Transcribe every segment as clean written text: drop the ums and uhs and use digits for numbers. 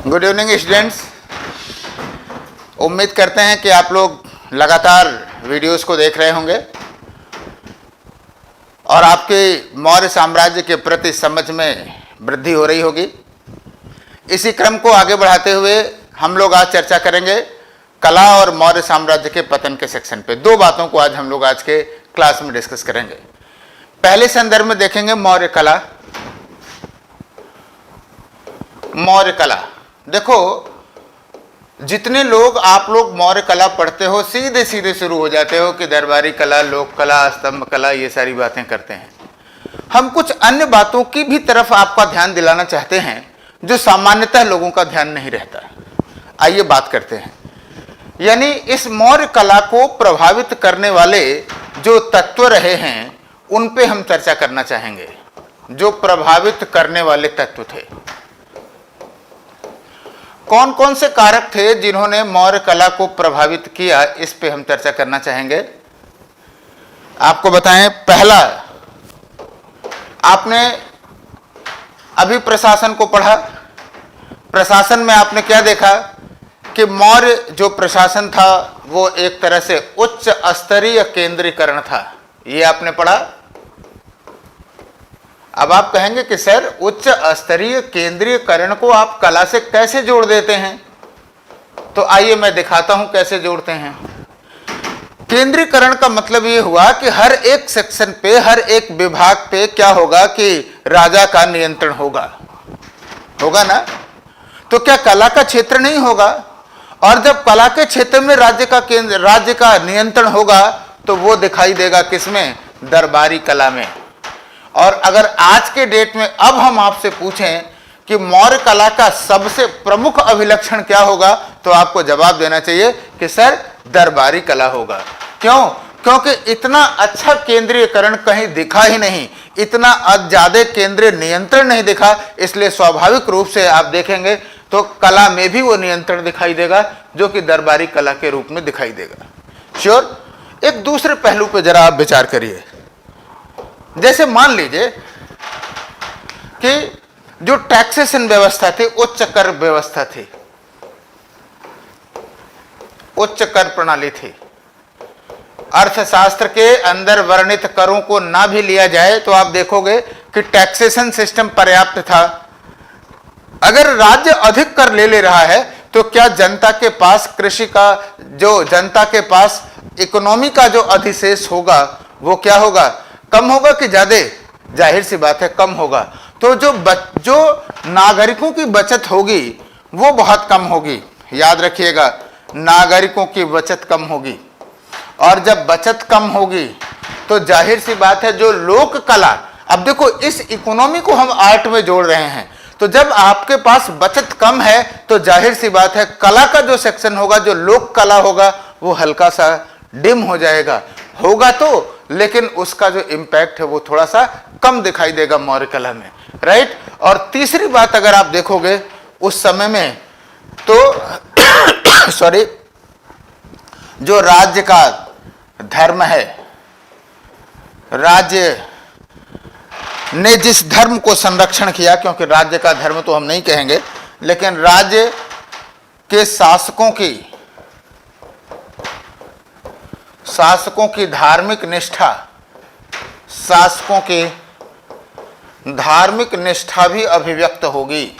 Good evening students. उम्मीद करते हैं कि आप लोग लगातार वीडियोस को देख रहे होंगे और आपके मौर्य साम्राज्य के प्रति समझ में वृद्धि हो रही होगी। इसी क्रम को आगे बढ़ाते हुए हम लोग आज चर्चा करेंगे कला और मौर्य साम्राज्य के पतन के सेक्शन पे। दो बातों को आज हम लोग आज के क्लास में डिस्कस करेंगे। पहले संदर्भ में देखेंगे मौर्य कला। मौर्य कला, देखो जितने लोग आप लोग मौर्य कला पढ़ते हो सीधे सीधे शुरू हो जाते हो कि दरबारी कला, लोक कला, स्तंभ कला, ये सारी बातें करते हैं। हम कुछ अन्य बातों की भी तरफ आपका ध्यान दिलाना चाहते हैं जो सामान्यतः लोगों का ध्यान नहीं रहता। आइए बात करते हैं। यानी इस मौर्य कला को प्रभावित करने वाले जो तत्व रहे हैं उन पे हम चर्चा करना चाहेंगे। जो प्रभावित करने वाले तत्व थे, कौन कौन से कारक थे जिन्होंने मौर्य कला को प्रभावित किया, इस पे हम चर्चा करना चाहेंगे। आपको बताएं, पहला, आपने अभी प्रशासन को पढ़ा। प्रशासन में आपने क्या देखा कि मौर्य जो प्रशासन था वो एक तरह से उच्च स्तरीय केंद्रीकरण था। ये आपने पढ़ा। अब आप कहेंगे कि सर उच्च स्तरीय केंद्रीयकरण को आप कला से कैसे जोड़ देते हैं? तो आइए मैं दिखाता हूं कैसे जोड़ते हैं। केंद्रीकरण का मतलब ये हुआ कि हर एक सेक्शन पे, हर एक विभाग पे क्या होगा कि राजा का नियंत्रण होगा ना। तो क्या कला का क्षेत्र नहीं होगा? और जब कला के क्षेत्र में राज्य का नियंत्रण होगा तो वो दिखाई देगा किसमें? दरबारी कला में। और अगर आज के डेट में अब हम आपसे पूछें कि मौर्य कला का सबसे प्रमुख अभिलक्षण क्या होगा, तो आपको जवाब देना चाहिए कि सर दरबारी कला होगा। क्यों? क्योंकि इतना अच्छा केंद्रीयकरण कहीं दिखा ही नहीं, इतना ज्यादा केंद्रीय नियंत्रण नहीं दिखा। इसलिए स्वाभाविक रूप से आप देखेंगे तो कला में भी वो नियंत्रण दिखाई देगा जो कि दरबारी कला के रूप में दिखाई देगा। श्योर। एक दूसरे पहलू पे जरा आप विचार करिए। जैसे मान लीजिए कि जो टैक्सेशन व्यवस्था थी, उच्च कर व्यवस्था थी, उच्च कर प्रणाली थी। अर्थशास्त्र के अंदर वर्णित करों को ना भी लिया जाए तो आप देखोगे कि टैक्सेशन सिस्टम पर्याप्त था। अगर राज्य अधिक कर ले रहा है तो क्या जनता के पास कृषि का जो जनता के पास इकोनॉमी का जो अधिशेष होगा वो क्या होगा? कम होगा कि ज्यादा? जाहिर सी बात है कम होगा। तो जो नागरिकों की बचत होगी वो बहुत कम होगी। याद रखिएगा, नागरिकों की बचत कम होगी। और जब बचत कम होगी तो जाहिर सी बात है जो लोक कला, अब देखो इस इकोनॉमी को हम आर्ट में जोड़ रहे हैं, तो जब आपके पास बचत कम है तो जाहिर सी बात है कला का जो सेक्शन होगा, जो लोक कला होगा, वो हल्का सा डिम हो जाएगा। होगा तो, लेकिन उसका जो इंपैक्ट है वो थोड़ा सा कम दिखाई देगा मौर्य कला में, राइट। और तीसरी बात अगर आप देखोगे उस समय में तो सॉरी, जो राज्य का धर्म है, राज्य ने जिस धर्म को संरक्षण किया, क्योंकि राज्य का धर्म तो हम नहीं कहेंगे, लेकिन राज्य के शासकों की धार्मिक निष्ठा, शासकों की धार्मिक निष्ठा भी अभिव्यक्त होगी।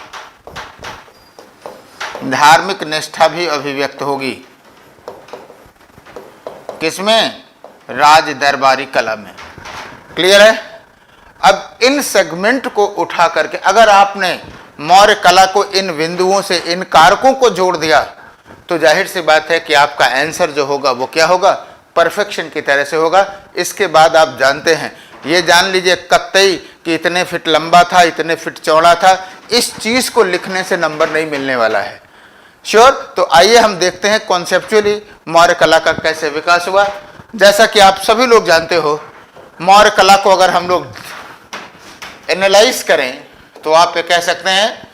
धार्मिक निष्ठा भी अभिव्यक्त होगी किसमें? राज दरबारी कला में। क्लियर है? अब इन सेगमेंट को उठा करके अगर आपने मौर्य कला को इन बिंदुओं से, इन कारकों को जोड़ दिया तो जाहिर सी बात है कि आपका आंसर जो होगा वो क्या होगा? परफेक्शन की तरह से होगा। इसके बाद आप जानते हैं, ये जान लीजिए कतई कि इतने फीट लंबा था, इतने फीट चौड़ा था, इस चीज को लिखने से नंबर नहीं मिलने वाला है। श्योर। तो आइए हम देखते हैं कॉन्सेप्चुअली मौर्य कला का कैसे विकास हुआ। जैसा कि आप सभी लोग जानते हो, मौर्य कला को अगर हम लोग एनालाइज करें तो आप ये कह सकते हैं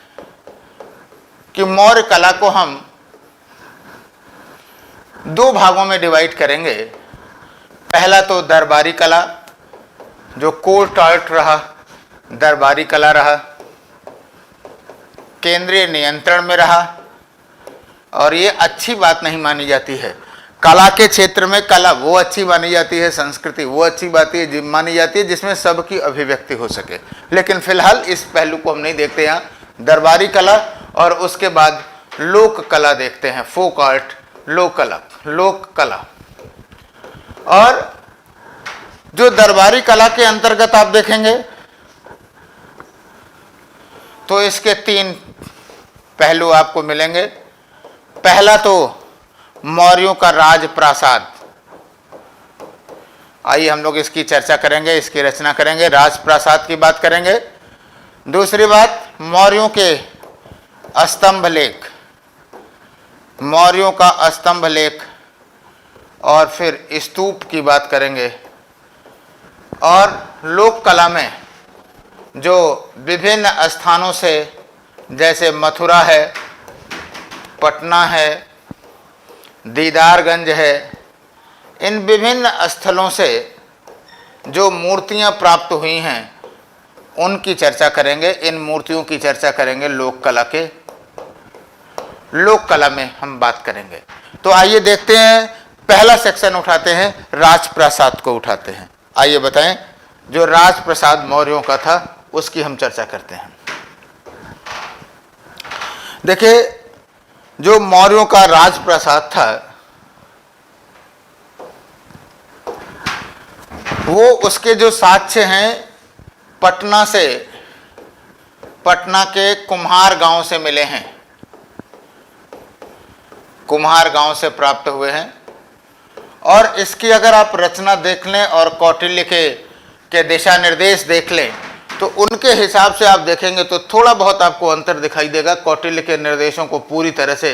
कि मौर्य कला को हम दो भागों में डिवाइड करेंगे। पहला तो दरबारी कला, जो कोर्ट आर्ट रहा, दरबारी कला रहा। केंद्रीय नियंत्रण में रहा, और ये अच्छी बात नहीं मानी जाती है। कला के क्षेत्र में कला वो अच्छी मानी जाती है, संस्कृति वो अच्छी बात है मानी जाती है जिसमें सबकी अभिव्यक्ति हो सके। लेकिन फिलहाल इस पहलू को हम नहीं देखते। यहाँ दरबारी कला और उसके बाद लोक कला देखते हैं, फोक आर्ट, लोक कला। और जो दरबारी कला के अंतर्गत आप देखेंगे तो इसके 3 पहलू आपको मिलेंगे। पहला तो मौर्यों का राजप्रासाद। आइए हम लोग इसकी चर्चा करेंगे, इसकी रचना करेंगे, राजप्रासाद की बात करेंगे। दूसरी बात मौर्यों के स्तंभ लेख, मौर्यों का स्तंभ लेख, और फिर स्तूप की बात करेंगे। और लोक कला में जो विभिन्न स्थानों से, जैसे मथुरा है, पटना है, दीदारगंज है, इन विभिन्न स्थलों से जो मूर्तियां प्राप्त हुई हैं उनकी चर्चा करेंगे। इन मूर्तियों की चर्चा करेंगे लोक कला में हम बात करेंगे। तो आइए देखते हैं, पहला सेक्शन उठाते हैं, राजप्रासाद को उठाते हैं। आइए बताएं, जो राजप्रासाद मौर्यों का था उसकी हम चर्चा करते हैं। देखिए, जो मौर्यों का राजप्रासाद था वो, उसके जो साक्ष्य हैं पटना के कुम्हार गांव से मिले हैं, कुम्हार गांव से प्राप्त हुए हैं। और इसकी अगर आप रचना देख लें और कौटिल्य के दिशा निर्देश देख लें तो उनके हिसाब से आप देखेंगे तो थोड़ा बहुत आपको अंतर दिखाई देगा। कौटिल्य के निर्देशों को पूरी तरह से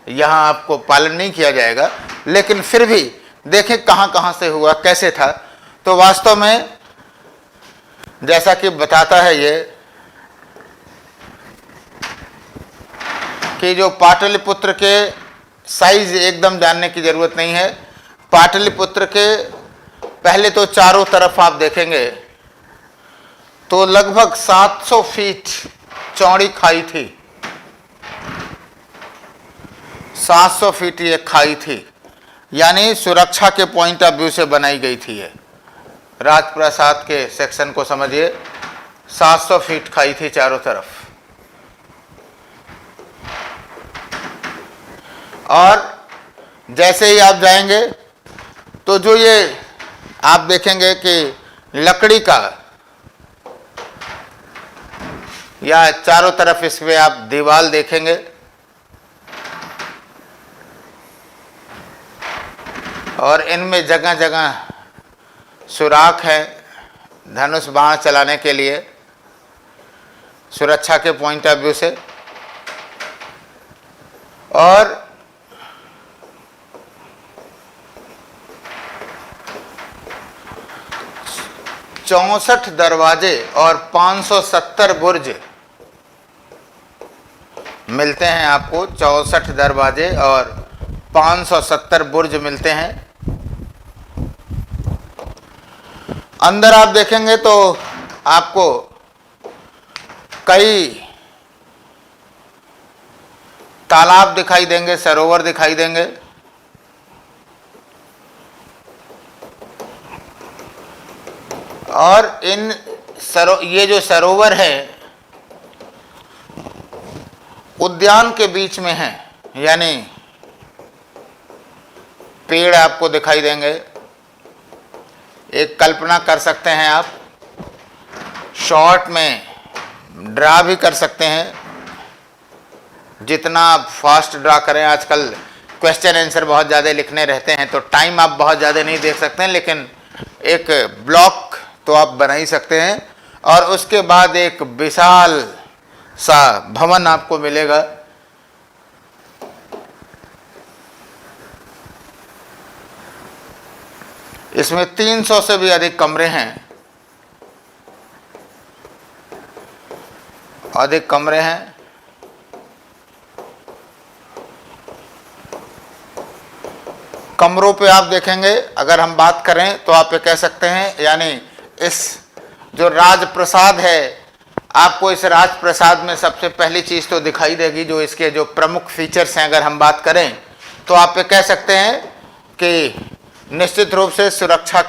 यहाँ आपको पालन नहीं किया जाएगा, लेकिन फिर भी देखें कहाँ से हुआ, कैसे था। तो वास्तव में जैसा कि बताता है ये कि जो पाटलिपुत्र के साइज एकदम जानने की जरूरत नहीं है। पाटलिपुत्र के पहले तो चारों तरफ आप देखेंगे तो लगभग 700 फीट चौड़ी खाई थी, 700 फीट ये खाई थी, यानी सुरक्षा के पॉइंट ऑफ व्यू से बनाई गई थी। ये राजप्रासाद के सेक्शन को समझिए, 700 फीट खाई थी चारों तरफ। और जैसे ही आप जाएंगे तो जो ये आप देखेंगे कि लकड़ी का, या चारों तरफ इसमें आप दीवार देखेंगे, और इनमें जगह जगह सुराख है धनुष बाण चलाने के लिए, सुरक्षा के पॉइंट ऑफ व्यू से। और चौसठ दरवाजे और 570 बुर्ज मिलते हैं आपको। 64 दरवाजे और 570 बुर्ज मिलते हैं। अंदर आप देखेंगे तो आपको कई तालाब दिखाई देंगे, सरोवर दिखाई देंगे। और ये जो सरोवर है उद्यान के बीच में है, यानी पेड़ आपको दिखाई देंगे। एक कल्पना कर सकते हैं आप, शॉर्ट में ड्रा भी कर सकते हैं, जितना आप फास्ट ड्रा करें। आजकल क्वेश्चन आंसर बहुत ज़्यादा लिखने रहते हैं तो टाइम आप बहुत ज़्यादा नहीं देख सकते हैं, लेकिन एक ब्लॉक तो आप बना ही सकते हैं। और उसके बाद एक विशाल सा भवन आपको मिलेगा। इसमें 300 से भी अधिक कमरे हैं, अधिक कमरे हैं। कमरों पे आप देखेंगे, अगर हम बात करें तो आप ये कह सकते हैं, यानी इस जो राजप्रासाद है आपको इस राजप्रसाद में सबसे पहली चीज तो दिखाई देगी, जो इसके जो प्रमुख फीचर्स हैं अगर हम बात करें तो आप ये कह सकते हैं कि निश्चित रूप से सुरक्षा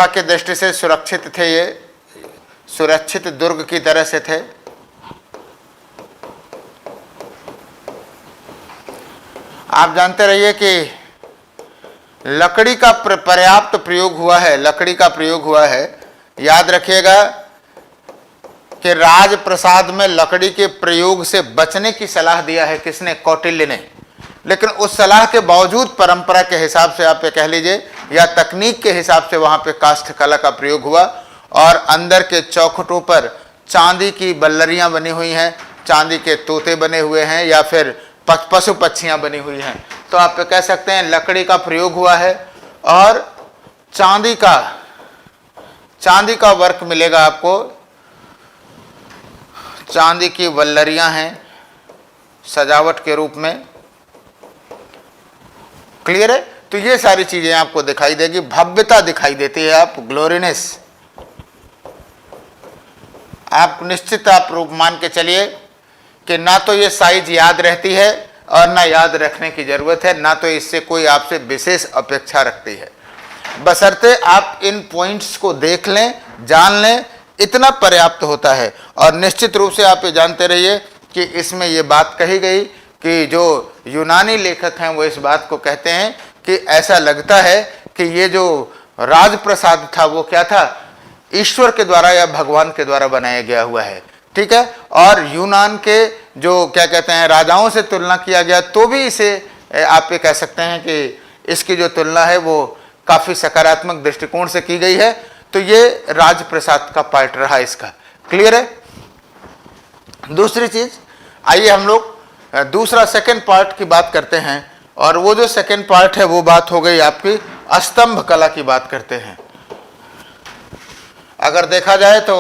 के दृष्टि से सुरक्षित थे, ये सुरक्षित दुर्ग की तरह से थे। आप जानते रहिए कि लकड़ी का पर्याप्त प्रयोग हुआ है, लकड़ी का प्रयोग हुआ है। याद रखिएगा कि राजप्रसाद में लकड़ी के प्रयोग से बचने की सलाह दिया है किसने? कौटिल्य ने। लेकिन उस सलाह के बावजूद परंपरा के हिसाब से आप ये कह लीजिए या तकनीक के हिसाब से वहां पे काष्ठ कला का प्रयोग हुआ और अंदर के चौखटों पर चांदी की बल्लरियां बनी हुई हैं, चांदी के तोते बने हुए हैं या फिर पशु पक्षियां बनी हुई हैं। तो आप कह सकते हैं लकड़ी का प्रयोग हुआ है और चांदी का वर्क मिलेगा आपको। चांदी की बल्लरियां हैं सजावट के रूप में। क्लियर है? तो ये सारी चीजें आपको दिखाई देगी, भव्यता दिखाई देती है, आप ग्लोरीनेस आप निश्चित आप रूप मान के चलिए कि ना तो ये साइज याद रहती है और ना याद रखने की जरूरत है, ना तो इससे कोई आपसे विशेष अपेक्षा रखती है। बशर्ते आप इन पॉइंट्स को देख लें, जान लें, इतना पर्याप्त होता है। और निश्चित रूप से आप ये जानते रहिए कि इसमें ये बात कही गई कि जो यूनानी लेखक हैं वो इस बात को कहते हैं कि ऐसा लगता है कि ये जो राजप्रसाद था वो क्या था? ईश्वर के द्वारा या भगवान के द्वारा बनाया गया हुआ है। ठीक है? और यूनान के जो क्या कहते हैं राजाओं से तुलना किया गया तो भी इसे आप ये कह सकते हैं कि इसकी जो तुलना है वो काफी सकारात्मक दृष्टिकोण से की गई है। तो ये राजप्रसाद का पार्ट रहा इसका। क्लियर है? दूसरी चीज, आइए हम लोग दूसरा सेकंड पार्ट की बात करते हैं। और वो जो सेकंड पार्ट है वो बात हो गई आपकी स्तंभ कला की बात करते हैं। अगर देखा जाए तो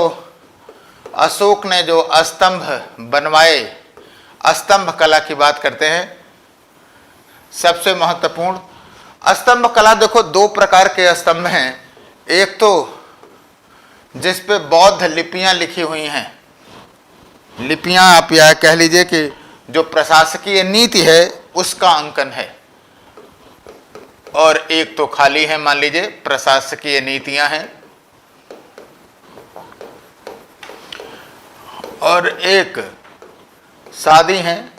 अशोक ने जो स्तंभ बनवाए, स्तंभ कला की बात करते हैं। सबसे महत्वपूर्ण स्तंभ कला, देखो दो प्रकार के स्तंभ हैं। एक तो जिस पे बौद्ध लिपियां लिखी हुई हैं, लिपियां आप यह कह लीजिए कि जो प्रशासकीय नीति है उसका अंकन है, और एक तो खाली है, मान लीजिए प्रशासकीय नीतियां हैं, और एक सादी हैं,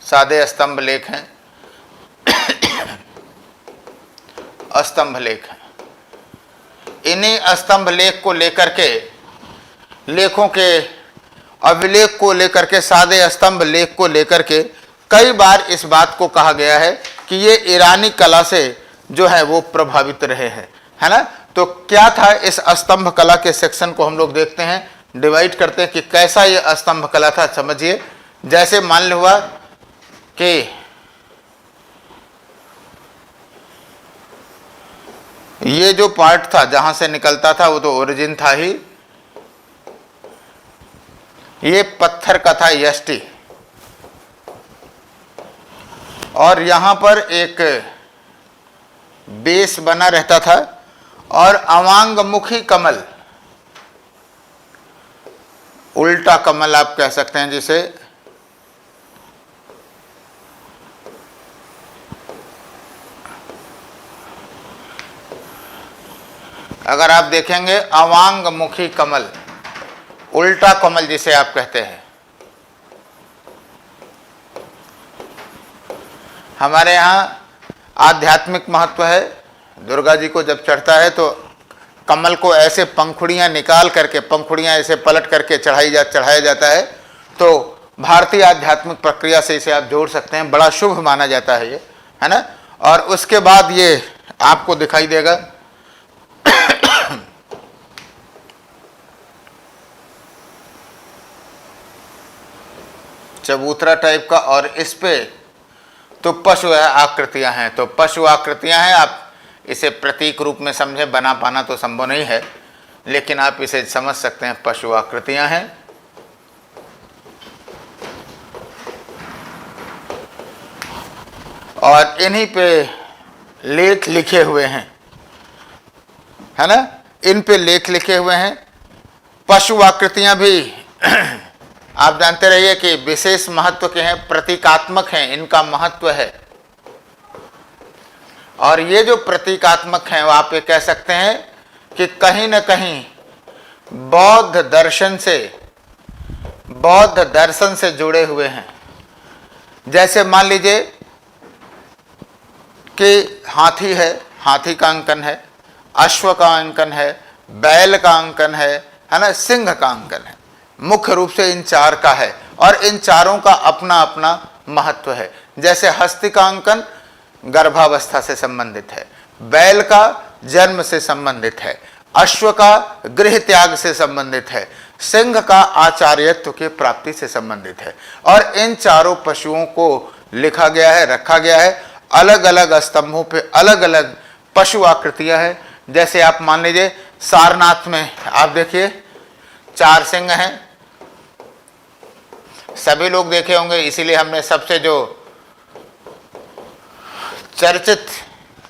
सादे स्तंभ लेख हैं, स्तंभ लेख हैं। इन्हीं स्तंभ लेख को लेकर के, लेखों के अभिलेख को लेकर के, सादे स्तंभ लेख को लेकर के कई बार इस बात को कहा गया है कि ये ईरानी कला से जो है वो प्रभावित रहे हैं, है ना। तो क्या था इस स्तंभ कला के सेक्शन को हम लोग देखते हैं, डिवाइड करते हैं कि कैसा ये स्तंभ कला था। समझिए, जैसे मान हुआ कि ये जो पार्ट था जहां से निकलता था वो तो ओरिजिन था ही, ये पत्थर का था यष्टि, और यहां पर एक बेस बना रहता था, और अवांगमुखी कमल, उल्टा कमल आप कह सकते हैं जिसे, अगर आप देखेंगे अवांगमुखी कमल, उल्टा कमल जिसे आप कहते हैं। हमारे यहाँ आध्यात्मिक महत्व है। दुर्गा जी को जब चढ़ता है तो कमल को ऐसे पंखुड़ियाँ निकाल करके, पंखुड़ियाँ ऐसे पलट करके चढ़ाया जाता है। तो भारतीय आध्यात्मिक प्रक्रिया से इसे आप जोड़ सकते हैं, बड़ा शुभ माना जाता है ये, है ना। और उसके बाद ये आपको दिखाई देगा चबूतरा टाइप का, और इस पे तो पशु आकृतियां हैं। तो पशु आकृतियां हैं, आप इसे प्रतीक रूप में समझें, बना पाना तो संभव नहीं है, लेकिन आप इसे समझ सकते हैं, पशु आकृतियां हैं। और इन्हीं पे लेख लिखे हुए हैं, है ना, इन पे लेख लिखे हुए हैं। पशु आकृतियां भी आप जानते रहिए कि विशेष महत्व के हैं, प्रतीकात्मक हैं, इनका महत्व है। और ये जो प्रतीकात्मक हैं वो आप ये कह सकते हैं कि कहीं न कहीं बौद्ध दर्शन से जुड़े हुए हैं। जैसे मान लीजिए कि हाथी है, हाथी का अंकन है, अश्व का अंकन है, बैल का अंकन है ना, सिंह का अंकन है। मुख्य रूप से इन चार का है और इन चारों का अपना अपना महत्व है। जैसे हस्ती का अंकन गर्भावस्था से संबंधित है, बैल का जन्म से संबंधित है, अश्व का गृह त्याग से संबंधित है, सिंह का आचार्यत्व की प्राप्ति से संबंधित है। और इन चारों पशुओं को लिखा गया है, रखा गया है। अलग अलग स्तंभों पे अलग अलग पशु आकृतियां हैं। जैसे आप मान लीजिए सारनाथ में आप देखिए 4 सिंह हैं, सभी लोग देखे होंगे, इसीलिए हमने सबसे जो चर्चित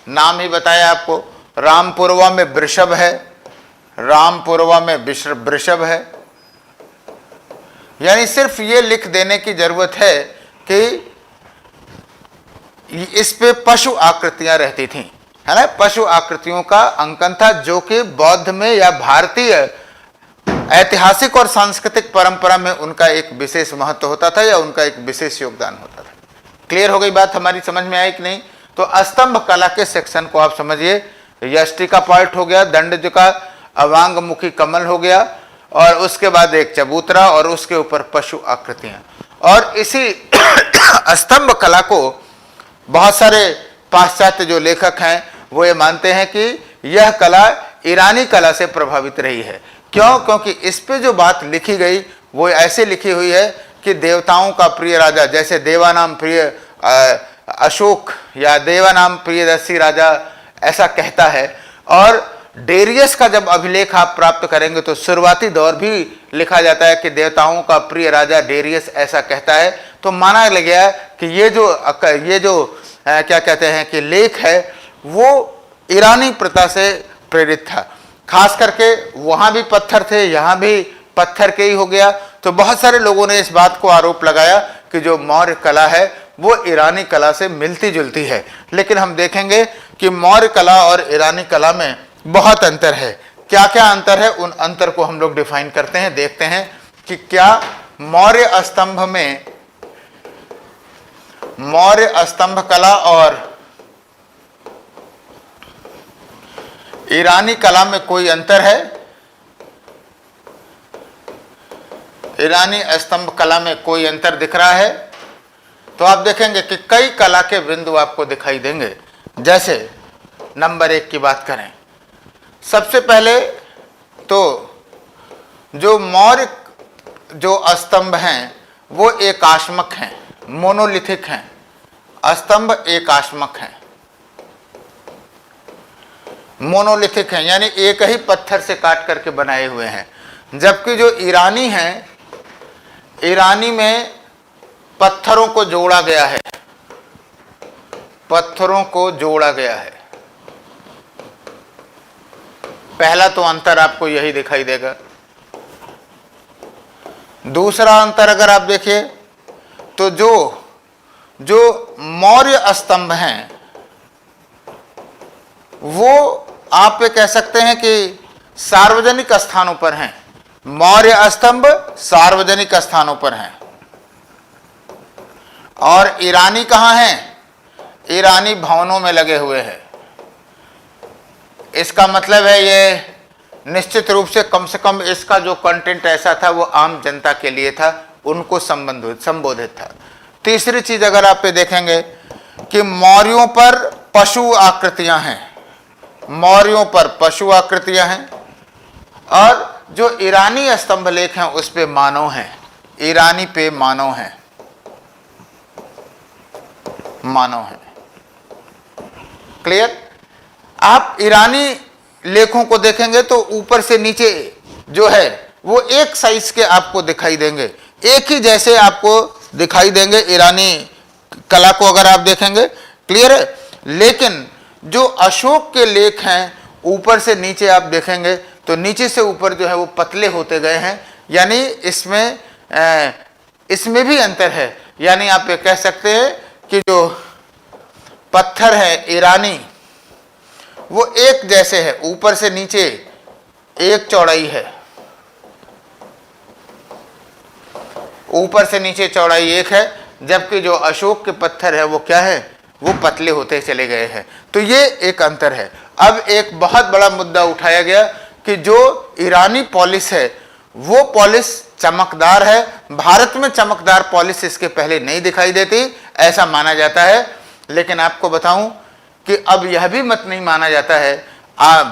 नाम ही बताया आपको। रामपुरवा में वृषभ है, रामपुरवा में वृषभ है। यानी सिर्फ ये लिख देने की जरूरत है कि इस पे पशु आकृतियां रहती थी, है ना। पशु आकृतियों का अंकन था जो कि बौद्ध में या भारतीय ऐतिहासिक और सांस्कृतिक परंपरा में उनका एक विशेष महत्व होता था या उनका एक विशेष योगदान होता था। क्लियर हो गई बात, हमारी समझ में आई कि नहीं? तो स्तंभ कला के सेक्शन को आप समझिए। यष्टि का पार्ट हो गया, दंड का अवांग मुखी कमल हो गया, और उसके बाद एक चबूतरा और उसके ऊपर पशु आकृतियां। और इसी स्तंभ कला को बहुत सारे पाश्चात्य जो लेखक हैं वो ये मानते हैं कि यह कला ईरानी कला से प्रभावित रही है। क्यों? क्योंकि इस पे जो बात लिखी गई वो ऐसे लिखी हुई है कि देवताओं का प्रिय राजा, जैसे देवानाम प्रिय अशोक या देवानाम प्रियदर्शी राजा ऐसा कहता है। और डेरियस का जब अभिलेख आप प्राप्त करेंगे तो शुरुआती दौर भी लिखा जाता है कि देवताओं का प्रिय राजा डेरियस ऐसा कहता है। तो माना गया कि ये जो क्या कहते हैं कि लेख है वो ईरानी प्रथा से प्रेरित था। खास करके वहां भी पत्थर थे, यहां भी पत्थर के ही हो गया। तो बहुत सारे लोगों ने इस बात को आरोप लगाया कि जो मौर्य कला है वो ईरानी कला से मिलती जुलती है। लेकिन हम देखेंगे कि मौर्य कला और ईरानी कला में बहुत अंतर है। क्या क्या अंतर है, उन अंतर को हम लोग डिफाइन करते हैं। देखते हैं कि क्या मौर्य स्तंभ कला और ईरानी कला में कोई अंतर है। ईरानी स्तंभ कला में कोई अंतर दिख रहा है तो आप देखेंगे कि कई कला के बिंदु आपको दिखाई देंगे। जैसे नंबर 1 की बात करें, सबसे पहले तो जो मौर्य जो स्तंभ हैं वो एकाश्मक हैं, मोनोलिथिक हैं। स्तंभ एकाश्मक हैं, मोनोलिथिक हैं, यानी एक ही पत्थर से काट करके बनाए हुए हैं। जबकि जो ईरानी हैं, ईरानी में पत्थरों को जोड़ा गया है, पत्थरों को जोड़ा गया है। पहला तो अंतर आपको यही दिखाई देगा। दूसरा अंतर अगर आप देखिए तो जो मौर्य स्तंभ हैं वो आप ये कह सकते हैं कि सार्वजनिक स्थानों पर हैं। मौर्य स्तंभ सार्वजनिक स्थानों पर हैं। और ईरानी कहाँ हैं? ईरानी भवनों में लगे हुए हैं। इसका मतलब है ये निश्चित रूप से कम इसका जो कंटेंट ऐसा था वो आम जनता के लिए था, उनको संबोधित था। तीसरी चीज अगर आप ये देखेंगे कि मौर्यों पर पशु आकृतियां हैं, मौर्यों पर पशु आकृतियां हैं। और जो ईरानी स्तंभ लेख हैं उस पे मानव हैं, ईरानी पे मानव हैं, मानव हैं। क्लियर? आप ईरानी लेखों को देखेंगे तो ऊपर से नीचे जो है वो एक साइज के आपको दिखाई देंगे, एक ही जैसे आपको दिखाई देंगे ईरानी कला को अगर आप देखेंगे। क्लियर है? लेकिन जो अशोक के लेख हैं ऊपर से नीचे आप देखेंगे तो नीचे से ऊपर जो है वो पतले होते गए हैं, यानी इसमें भी अंतर है। यानी आप ये कह सकते हैं कि जो पत्थर है ईरानी वो एक जैसे है, ऊपर से नीचे एक चौड़ाई है, ऊपर से नीचे चौड़ाई एक है, जबकि जो अशोक के पत्थर है वो क्या है, वो पतले होते चले गए हैं। तो ये एक अंतर है। अब एक बहुत बड़ा मुद्दा उठाया गया कि जो ईरानी पॉलिश है वो पॉलिश चमकदार है, भारत में चमकदार पॉलिश इसके पहले नहीं दिखाई देती, ऐसा माना जाता है। लेकिन आपको बताऊं कि अब यह भी मत नहीं माना जाता है।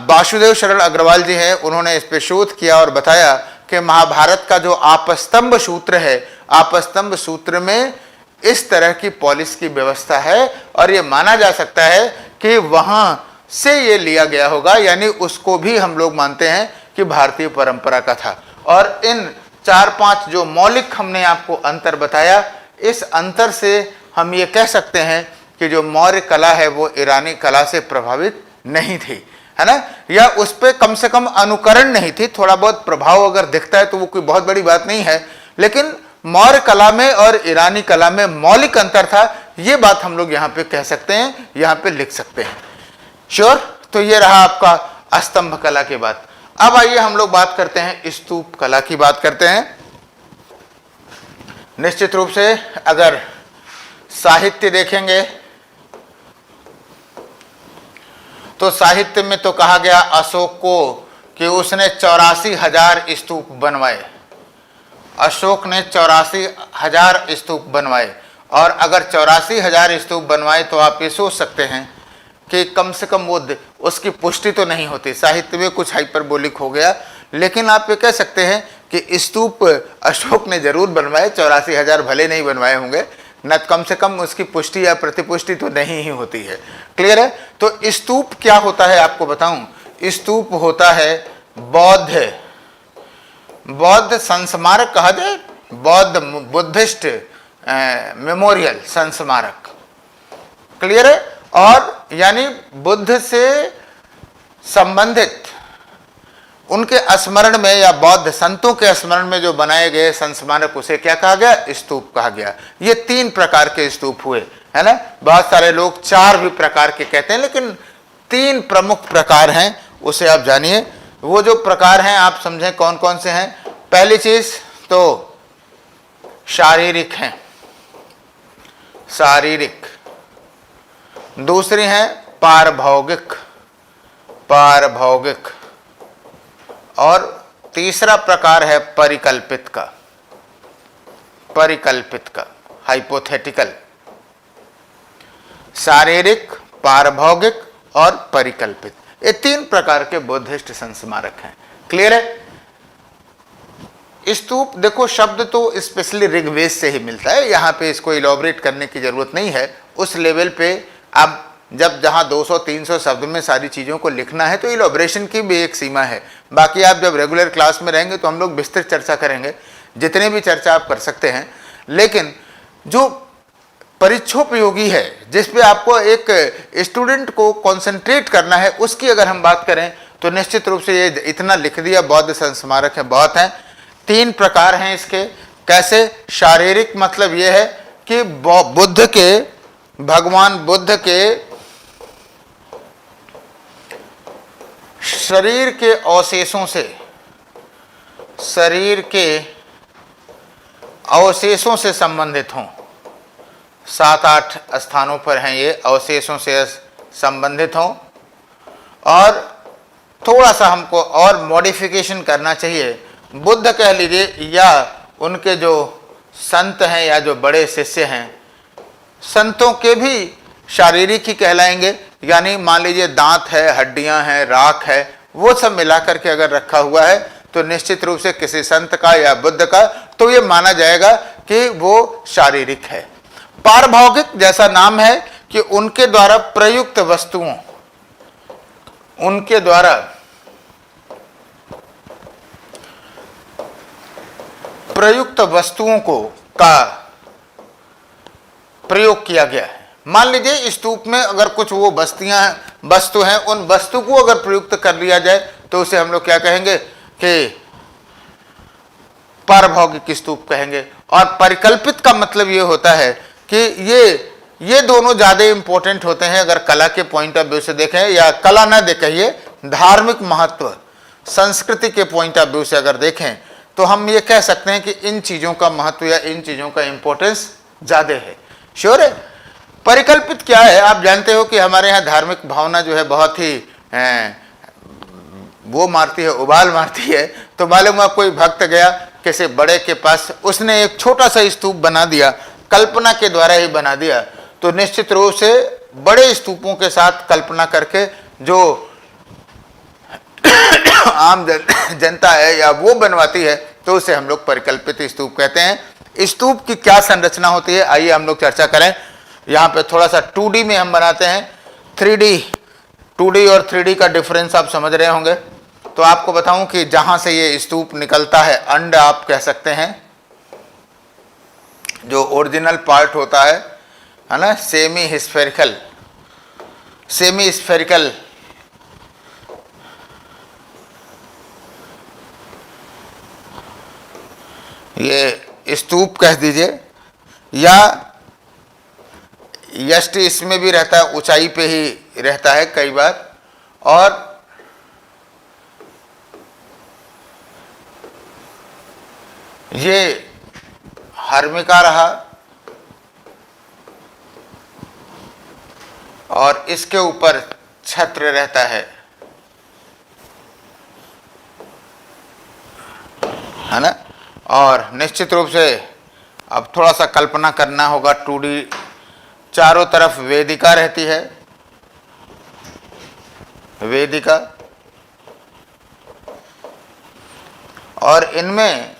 वासुदेव शरण अग्रवाल जी हैं, उन्होंने इस पे शोध किया और बताया कि महाभारत का जो आपस्तंभ सूत्र है, आपस्तंभ सूत्र में इस तरह की पॉलिश की व्यवस्था है और ये माना जा सकता है कि वहां से ये लिया गया होगा, यानी उसको भी हम लोग मानते हैं कि भारतीय परंपरा का था। और इन 4-5 जो मौलिक हमने आपको अंतर बताया, इस अंतर से हम ये कह सकते हैं कि जो मौर्य कला है वो ईरानी कला से प्रभावित नहीं थी, है ना, या उस पर कम से कम अनुकरण नहीं थी। थोड़ा बहुत प्रभाव अगर दिखता है तो वो कोई बहुत बड़ी बात नहीं है, लेकिन मौर्य कला में और ईरानी कला में मौलिक अंतर था, ये बात हम लोग यहाँ पे कह सकते हैं, यहाँ पे लिख सकते हैं। श्योर। तो ये रहा आपका स्तंभ कला की बात। अब आइए हम लोग बात करते हैं स्तूप कला की बात करते हैं। निश्चित रूप से अगर साहित्य देखेंगे तो साहित्य में तो कहा गया अशोक को कि उसने 84,000 स्तूप बनवाए। अशोक ने 84,000 स्तूप बनवाए, और अगर 84,000 स्तूप बनवाए तो आप ये सोच सकते हैं कि कम से कम वो उसकी पुष्टि तो नहीं होती। साहित्य में कुछ हाइपरबोलिक हो गया, लेकिन आप ये कह सकते हैं कि स्तूप अशोक ने जरूर बनवाए, 84,000 भले नहीं बनवाए होंगे, न कम से कम उसकी पुष्टि या प्रतिपुष्टि तो नहीं ही होती है। क्लियर है। तो स्तूप क्या होता है आपको बताऊं। स्तूप होता है बौद्ध संस्मारक कहा जाए, बुद्धिस्ट मेमोरियल संस्मारक। क्लियर है। और यानी बुद्ध से संबंधित उनके स्मरण में या बौद्ध संतों के स्मरण में जो बनाए गए संस्मारक, उसे क्या कहा गया, स्तूप कहा गया। ये 3 प्रकार के स्तूप हुए, है ना। बहुत सारे लोग 4 भी प्रकार के कहते हैं, लेकिन 3 प्रमुख प्रकार हैं, उसे आप जानिए। वो जो प्रकार हैं आप समझें कौन कौन से हैं। पहली चीज तो शारीरिक हैं, शारीरिक। दूसरी है पारभौगिक, और तीसरा प्रकार है परिकल्पित का, हाइपोथेटिकल। शारीरिक, पारभौगिक और परिकल्पित, ये 3 प्रकार के बुद्धिस्ट संस्मारक हैं। क्लियर है। स्तूप देखो शब्द तो स्पेशली ऋग्वेद से ही मिलता है, यहाँ पे इसको इलॉबरेट करने की जरूरत नहीं है। उस लेवल पे अब जब जहाँ 200-300 शब्द में सारी चीज़ों को लिखना है तो इलॉबरेशन की भी एक सीमा है। बाकी आप जब रेगुलर क्लास में रहेंगे तो हम लोग विस्तृत चर्चा करेंगे, जितने भी चर्चा आप कर सकते हैं। लेकिन जो परीक्षोपयोगी है, जिस पे आपको एक स्टूडेंट को कंसंट्रेट करना है, उसकी अगर हम बात करें तो निश्चित रूप से ये इतना लिख दिया, बौद्ध संस्मारक है, बहुत हैं। 3 प्रकार हैं इसके। कैसे। शारीरिक मतलब ये है कि भगवान बुद्ध के शरीर के अवशेषों से संबंधित हों। 7-8 स्थानों पर हैं ये, अवशेषों से संबंधित हों। और थोड़ा सा हमको और मॉडिफिकेशन करना चाहिए, बुद्ध कह लीजिए या उनके जो संत हैं या जो बड़े शिष्य हैं, संतों के भी शारीरिक ही कहलाएंगे। यानी मान लीजिए दांत है, हड्डियां हैं, राख है, वो सब मिलाकर के अगर रखा हुआ है तो निश्चित रूप से किसी संत का या बुद्ध का तो ये माना जाएगा कि वो शारीरिक है। पारभौगिक जैसा नाम है कि उनके द्वारा प्रयुक्त वस्तुओं का प्रयोग किया गया है। मान लीजिए स्तूप में अगर कुछ वो वस्तु हैं, उन वस्तु को अगर प्रयुक्त कर लिया जाए तो उसे हम लोग क्या कहेंगे कि पारभौगिक स्तूप कहेंगे। और परिकल्पित का मतलब ये होता है कि ये दोनों ज्यादा इंपॉर्टेंट होते हैं अगर कला के पॉइंट ऑफ व्यू से देखें, या कला ना कहिए, धार्मिक महत्व, संस्कृति के पॉइंट ऑफ व्यू से अगर देखें तो हम ये कह सकते हैं कि इन चीजों का महत्व या इन चीजों का इंपॉर्टेंस ज्यादा है। श्योर है। परिकल्पित क्या है? आप जानते हो कि हमारे यहाँ धार्मिक भावना जो है बहुत ही वो मारती है, उबाल मारती है। तो मालूम हुआ कोई भक्त गया किसी बड़े के पास, उसने एक छोटा सा स्तूप बना दिया, कल्पना के द्वारा ही बना दिया। तो निश्चित रूप से बड़े स्तूपों के साथ कल्पना करके जो आम जनता है या वो बनवाती है, तो उसे हम लोग परिकल्पित स्तूप कहते हैं। स्तूप की क्या संरचना होती है, आइए हम लोग चर्चा करें। यहाँ पे थोड़ा सा 2D में हम बनाते हैं, 2D और 3D का डिफरेंस आप समझ रहे होंगे। तो आपको बताऊं कि जहां से ये स्तूप निकलता है, अंड आप कह सकते हैं, जो ओरिजिनल पार्ट होता है ना, सेमी स्फेरिकल ये स्तूप कह दीजिए, या यष्ट इसमें भी रहता है, ऊंचाई पे ही रहता है कई बार। और ये हर्मिका रहा, और इसके ऊपर छत्र रहता है ना। और निश्चित रूप से अब थोड़ा सा कल्पना करना होगा, 2D, चारों तरफ वेदिका रहती है, वेदिका, और इनमें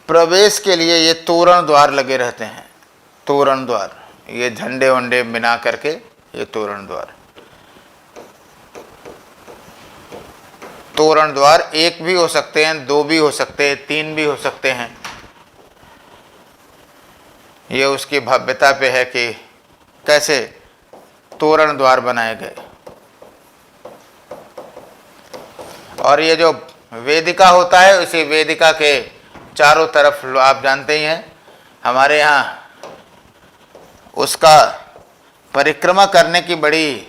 प्रवेश के लिए ये तोरण द्वार लगे रहते हैं, तोरण द्वार, ये झंडे वंडे बिना करके ये तोरण द्वार एक भी हो सकते हैं, दो भी हो सकते हैं, 3 भी हो सकते हैं। ये उसकी भव्यता पे है कि कैसे तोरण द्वार बनाए गए। और ये जो वेदिका होता है, उसी वेदिका के चारों तरफ आप जानते ही हैं, हमारे यहाँ उसका परिक्रमा करने की बड़ी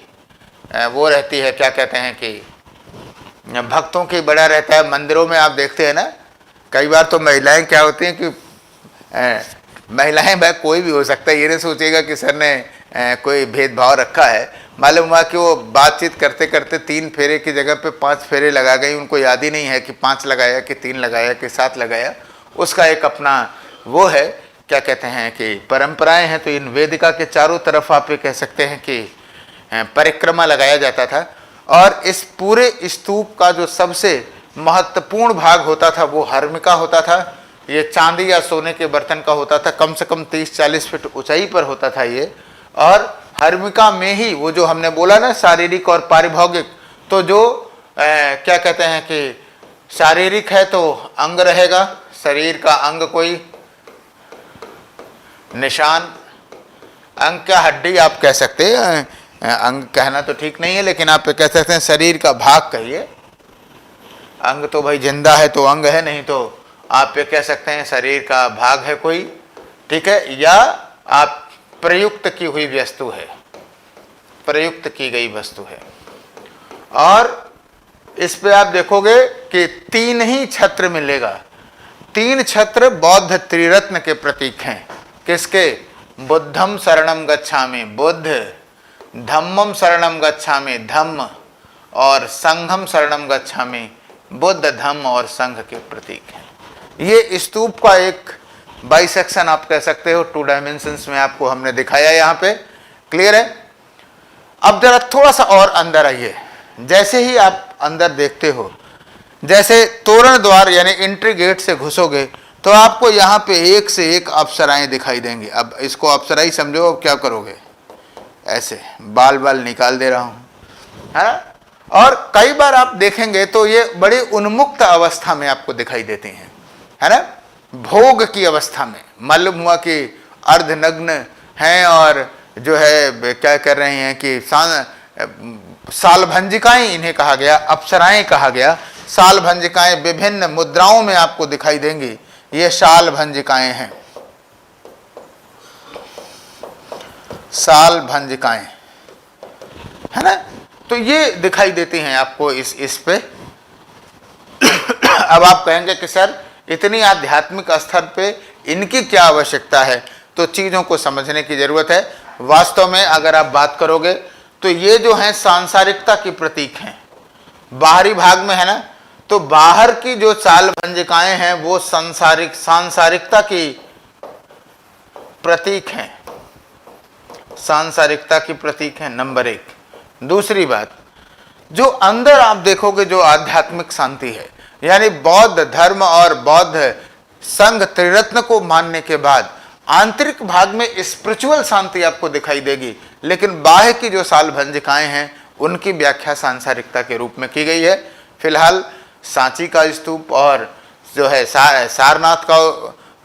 वो रहती है, क्या कहते हैं कि भक्तों की बड़ा रहता है। मंदिरों में आप देखते हैं ना, कई बार तो महिलाएं क्या होती हैं कि महिलाएं भाई कोई भी हो सकता है, ये नहीं सोचेगा कि सर ने कोई भेदभाव रखा है। मालूम हुआ कि वो बातचीत करते करते 3 फेरे की जगह पे 5 फेरे लगा गई, उनको याद ही नहीं है कि 5 लगाया कि 3 लगाया कि 7 लगाया। उसका एक अपना वो है, क्या कहते हैं कि परंपराएं हैं। तो इन वेदिका के चारों तरफ आप ये कह सकते हैं कि परिक्रमा लगाया जाता था। और इस पूरे स्तूप का जो सबसे महत्वपूर्ण भाग होता था वो हर्मिका होता था। ये चांदी या सोने के बर्तन का होता था, कम से कम 30-40 फीट ऊंचाई पर होता था ये। और हर्मिका में ही वो जो हमने बोला ना, शारीरिक और पारिभौगिक, तो जो क्या कहते हैं कि शारीरिक है तो अंग रहेगा, शरीर का अंग कोई निशान, अंग क्या हड्डी आप कह सकते हैं, अंग कहना तो ठीक नहीं है, लेकिन आप कह सकते हैं शरीर का भाग कहिए। अंग तो भाई जिंदा है तो अंग है, नहीं तो आप ये कह सकते हैं शरीर का भाग है कोई, ठीक है। या आप प्रयुक्त की हुई वस्तु है, प्रयुक्त की गई वस्तु है। और इस पे आप देखोगे कि 3 ही छत्र मिलेगा। 3 छत्र बौद्ध त्रिरत्न के प्रतीक हैं। किसके? बुद्धम शरणम गच्छामि, बुद्ध, धम्मम शरणम गच्छामि, धम्म, और संघम शरणम गच्छामि, बुद्ध, धम्म और संघ के प्रतीक हैं। ये स्तूप का एक बाइसेक्शन आप कह सकते हो, 2 डायमेंशंस में आपको हमने दिखाया यहाँ पे। क्लियर है? अब जरा थोड़ा सा और अंदर आइए। जैसे ही आप अंदर देखते हो, जैसे तोरण द्वार यानी एंट्री गेट से घुसोगे तो आपको यहाँ पे एक से एक अप्सराएं दिखाई देंगी। अब इसको अप्सरा ही समझो। अब क्या करोगे, ऐसे बाल बाल निकाल दे रहा हूँ, है ना। और कई बार आप देखेंगे तो ये बड़ी उन्मुक्त अवस्था में आपको दिखाई देती हैं, है ना, भोग की अवस्था में। मालूम हुआ कि अर्धनग्न हैं और जो है क्या कर रहे हैं कि सालभंजिकाएं इन्हें कहा गया, अप्सराएं कहा गया। सालभंजिकाएं विभिन्न मुद्राओं में आपको दिखाई देंगी, ये सालभंजिकाएं हैं, सालभंजिकाएं, है ना। तो ये दिखाई देती हैं आपको इस पे। अब आप कहेंगे कि सर इतनी आध्यात्मिक स्तर पे इनकी क्या आवश्यकता है, तो चीजों को समझने की जरूरत है। वास्तव में अगर आप बात करोगे तो ये जो है सांसारिकता की प्रतीक हैं, बाहरी भाग में है ना, तो बाहर की जो सालभंजिकाएं हैं वो सांसारिकता की प्रतीक हैं, सांसारिकता की प्रतीक है, नंबर एक। दूसरी बात, जो अंदर आप देखोगे जो आध्यात्मिक शांति है, यानी बौद्ध धर्म और बौद्ध संघ त्रिरत्न को मानने के बाद आंतरिक भाग में स्पिरिचुअल शांति आपको दिखाई देगी, लेकिन बाह्य की जो सालभंजिकाएं हैं उनकी व्याख्या सांसारिकता के रूप में की गई है। फिलहाल सांची का स्तूप और जो है सारनाथ का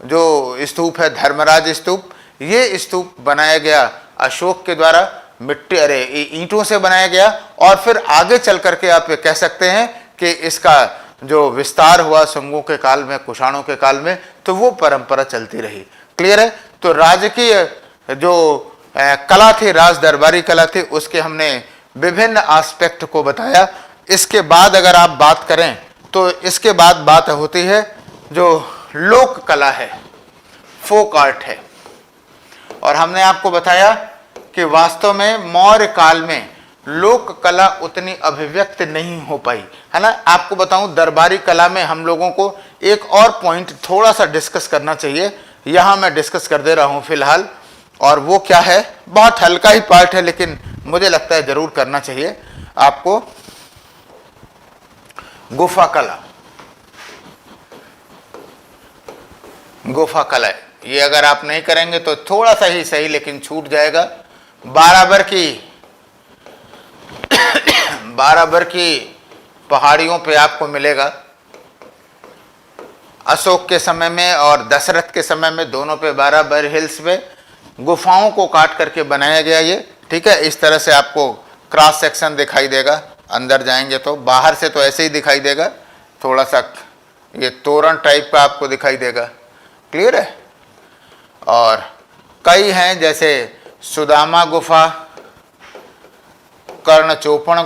जो स्तूप है, धर्मराज स्तूप, ये स्तूप बनाया गया अशोक के द्वारा, मिट्टी ईंटों से बनाया गया, और फिर आगे चल करके आप कह सकते हैं कि इसका जो विस्तार हुआ शुंगों के काल में, कुषाणों के काल में, तो वो परंपरा चलती रही। क्लियर है। तो राजकीय जो कला थी, राज दरबारी कला थी, उसके हमने विभिन्न एस्पेक्ट को बताया। इसके बाद अगर आप बात करें तो इसके बाद बात होती है जो लोक कला है, फोक आर्ट है। और हमने आपको बताया कि वास्तव में मौर्य काल में लोक कला उतनी अभिव्यक्त नहीं हो पाई, है ना। आपको बताऊं, दरबारी कला में हम लोगों को एक और पॉइंट थोड़ा सा डिस्कस करना चाहिए, यहां मैं डिस्कस कर दे रहा हूं फिलहाल, और वो क्या है, बहुत हल्का ही पार्ट है लेकिन मुझे लगता है जरूर करना चाहिए आपको। गुफा कला, गुफा कला, ये अगर आप नहीं करेंगे तो थोड़ा सा ही सही लेकिन छूट जाएगा। बाराबर की पहाड़ियों पे आपको मिलेगा। अशोक के समय में और दशरथ के समय में दोनों पे बाराबर हिल्स पे गुफाओं को काट करके बनाया गया ये, ठीक है। इस तरह से आपको क्रॉस सेक्शन दिखाई देगा, अंदर जाएंगे तो, बाहर से तो ऐसे ही दिखाई देगा, थोड़ा सा ये तोरण टाइप का आपको दिखाई देगा। क्लियर है। और कई हैं, जैसे सुदामा गुफा, कर्णचोपण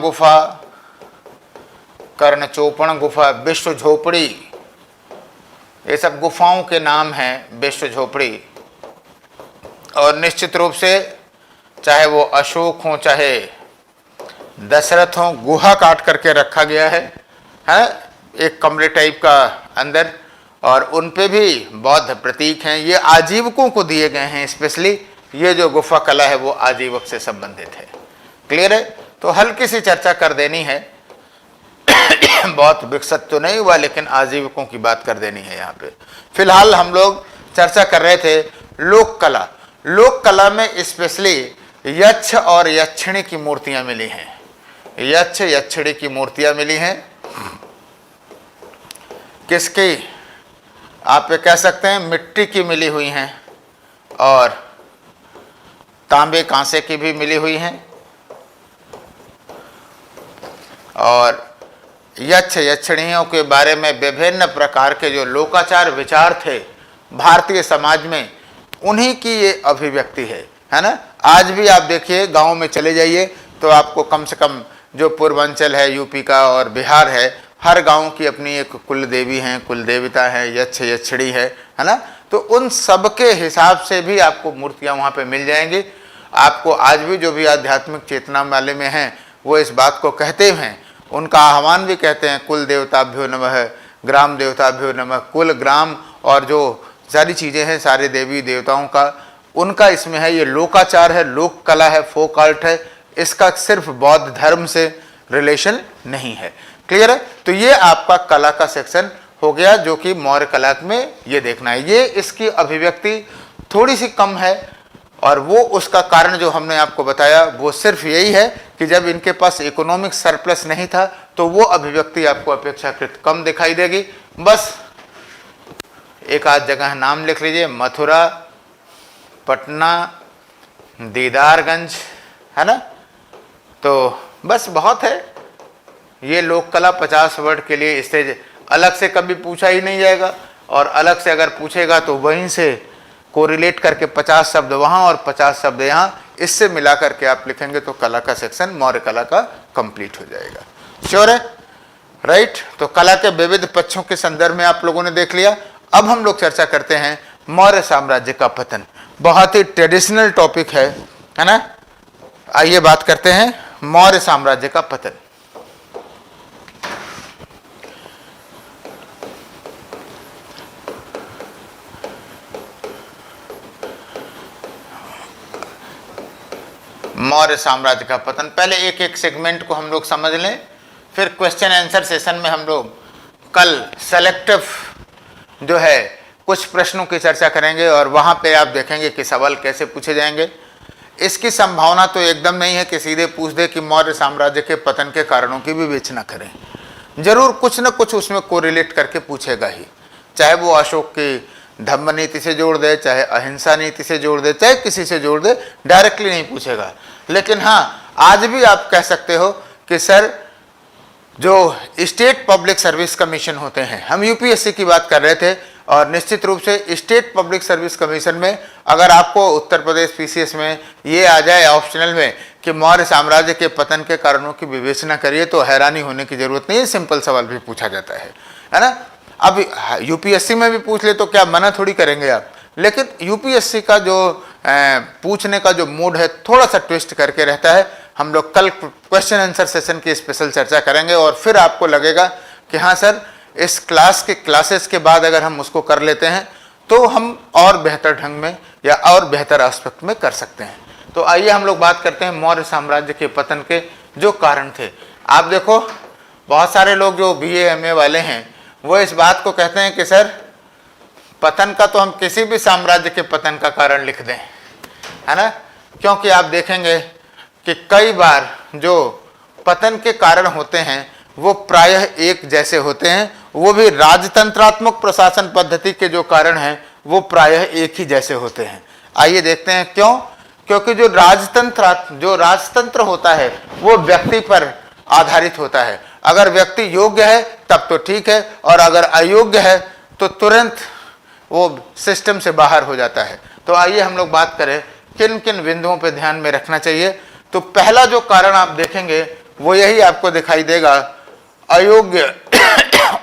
गुफा, विश्व झोपड़ी, ये सब गुफाओं के नाम हैं, विश्व झोपड़ी। और निश्चित रूप से चाहे वो अशोक हो चाहे दशरथ हो, गुहा काट करके रखा गया है एक कमरे टाइप का अंदर, और उन पे भी बौद्ध प्रतीक हैं। ये आजीवकों को दिए गए हैं, स्पेशली ये जो गुफा कला है वो आजीवक से संबंधित है। क्लियर है। तो हल्की सी चर्चा कर देनी है, बहुत विकसित तो नहीं हुआ लेकिन आजीवकों की बात कर देनी है यहाँ पे। फिलहाल हम लोग चर्चा कर रहे थे लोक कला। लोक कला में स्पेशली यक्ष और यक्षिणी की मूर्तियां मिली हैं, यक्ष यक्षिणी की मूर्तियां मिली हैं। किसकी, आप ये कह सकते हैं मिट्टी की मिली हुई हैं, और तांबे कांसे की भी मिली हुई हैं। और यक्ष यक्षिणियों के बारे में विभिन्न प्रकार के जो लोकाचार विचार थे भारतीय समाज में, उन्हीं की ये अभिव्यक्ति है ना। आज भी आप देखिए, गांव में चले जाइए तो आपको कम से कम जो पूर्वांचल है यूपी का और बिहार है, हर गांव की अपनी एक कुल देवी हैं, कुल देवता है, यक्ष यक्षिणी है ना। तो उन सब के हिसाब से भी आपको मूर्तियां वहां पे मिल जाएंगी। आपको आज भी जो भी आध्यात्मिक चेतना वाले में हैं वो इस बात को कहते हैं, उनका आह्वान भी कहते हैं, कुल देवताभ्यो नमः, ग्राम देवताभ्यो नमः। कुल, ग्राम और जो सारी चीज़ें हैं सारे देवी देवताओं का, उनका इसमें है। ये लोकाचार है, लोक कला है, फोक आर्ट है, इसका सिर्फ बौद्ध धर्म से रिलेशन नहीं है। क्लियर है। तो ये आपका कला का सेक्शन हो गया, जो कि मौर्य कला में ये देखना है। ये इसकी अभिव्यक्ति थोड़ी सी कम है, और वो उसका कारण जो हमने आपको बताया वो सिर्फ यही है कि जब इनके पास इकोनॉमिक सरप्लस नहीं था तो वो अभिव्यक्ति आपको अपेक्षाकृत कम दिखाई देगी। बस एक आध जगह नाम लिख लीजिए, मथुरा, पटना, दीदारगंज, है ना। तो बस बहुत है। ये लोक कला 50 वर्ड के लिए स्टेज अलग से कभी पूछा ही नहीं जाएगा, और अलग से अगर पूछेगा तो वहीं से कोरिलेट करके 50 शब्द वहाँ और 50 शब्द यहाँ, इससे मिला करके आप लिखेंगे तो कला का सेक्शन मौर्य कला का कंप्लीट हो जाएगा। श्योर है? राइट। तो कला के विविध पक्षों के संदर्भ में आप लोगों ने देख लिया। अब हम लोग चर्चा करते हैं मौर्य साम्राज्य का पतन। बहुत ही ट्रेडिशनल टॉपिक है ना। आइए बात करते हैं मौर्य साम्राज्य का पतन। मौर्य साम्राज्य का पतन। पहले एक एक सेगमेंट को हम लोग समझ लें, फिर क्वेश्चन आंसर सेशन में हम लोग कल सेलेक्टिव जो है कुछ प्रश्नों की चर्चा करेंगे, और वहां पे आप देखेंगे कि सवाल कैसे पूछे जाएंगे। इसकी संभावना तो एकदम नहीं है कि सीधे पूछ दे कि मौर्य साम्राज्य के पतन के कारणों की विवेचना करें। जरूर कुछ न कुछ उसमें कोरिलेट करके पूछेगा ही, चाहे वो अशोक की धम्म नीति से जोड़ दे, चाहे अहिंसा नीति से जोड़ दे, चाहे किसी से जोड़ दे, डायरेक्टली नहीं पूछेगा। लेकिन हाँ, आज भी आप कह सकते हो कि सर जो स्टेट पब्लिक सर्विस कमीशन होते हैं, हम यूपीएससी की बात कर रहे थे, और निश्चित रूप से स्टेट पब्लिक सर्विस कमीशन में अगर आपको उत्तर प्रदेश पीसीएस में ये आ जाए ऑप्शनल में कि मौर्य साम्राज्य के पतन के कारणों की विवेचना करिए, तो हैरानी होने की जरूरत नहीं है, सिंपल सवाल भी पूछा जाता है ना। अब यूपीएससी में भी पूछ ले तो क्या मना थोड़ी करेंगे आप, लेकिन यूपीएससी का जो पूछने का जो मूड है थोड़ा सा ट्विस्ट करके रहता है। हम लोग कल क्वेश्चन आंसर सेशन की स्पेशल चर्चा करेंगे, और फिर आपको लगेगा कि हाँ सर, इस क्लासेस के बाद अगर हम उसको कर लेते हैं तो हम और बेहतर ढंग में या और बेहतर एस्पेक्ट में कर सकते हैं। तो आइए हम लोग बात करते हैं मौर्य साम्राज्य के पतन के जो कारण थे। आप देखो, बहुत सारे लोग जो बीए एमए वाले हैं वो इस बात को कहते हैं कि सर पतन का तो हम किसी भी साम्राज्य के पतन का कारण लिख दें, है ना। क्योंकि आप देखेंगे कि कई बार जो पतन के कारण होते हैं वो प्रायः एक जैसे होते हैं, वो भी राजतंत्रात्मक प्रशासन पद्धति के जो कारण हैं वो प्रायः एक ही जैसे होते हैं। आइए देखते हैं क्यों। क्योंकि जो राजतंत्र होता है वो व्यक्ति पर आधारित होता है। अगर व्यक्ति योग्य है तब तो ठीक है, और अगर अयोग्य है तो तुरंत वो सिस्टम से बाहर हो जाता है। तो आइए हम लोग बात करें किन किन बिंदुओं पर ध्यान में रखना चाहिए। तो पहला जो कारण आप देखेंगे वो यही आपको दिखाई देगा, अयोग्य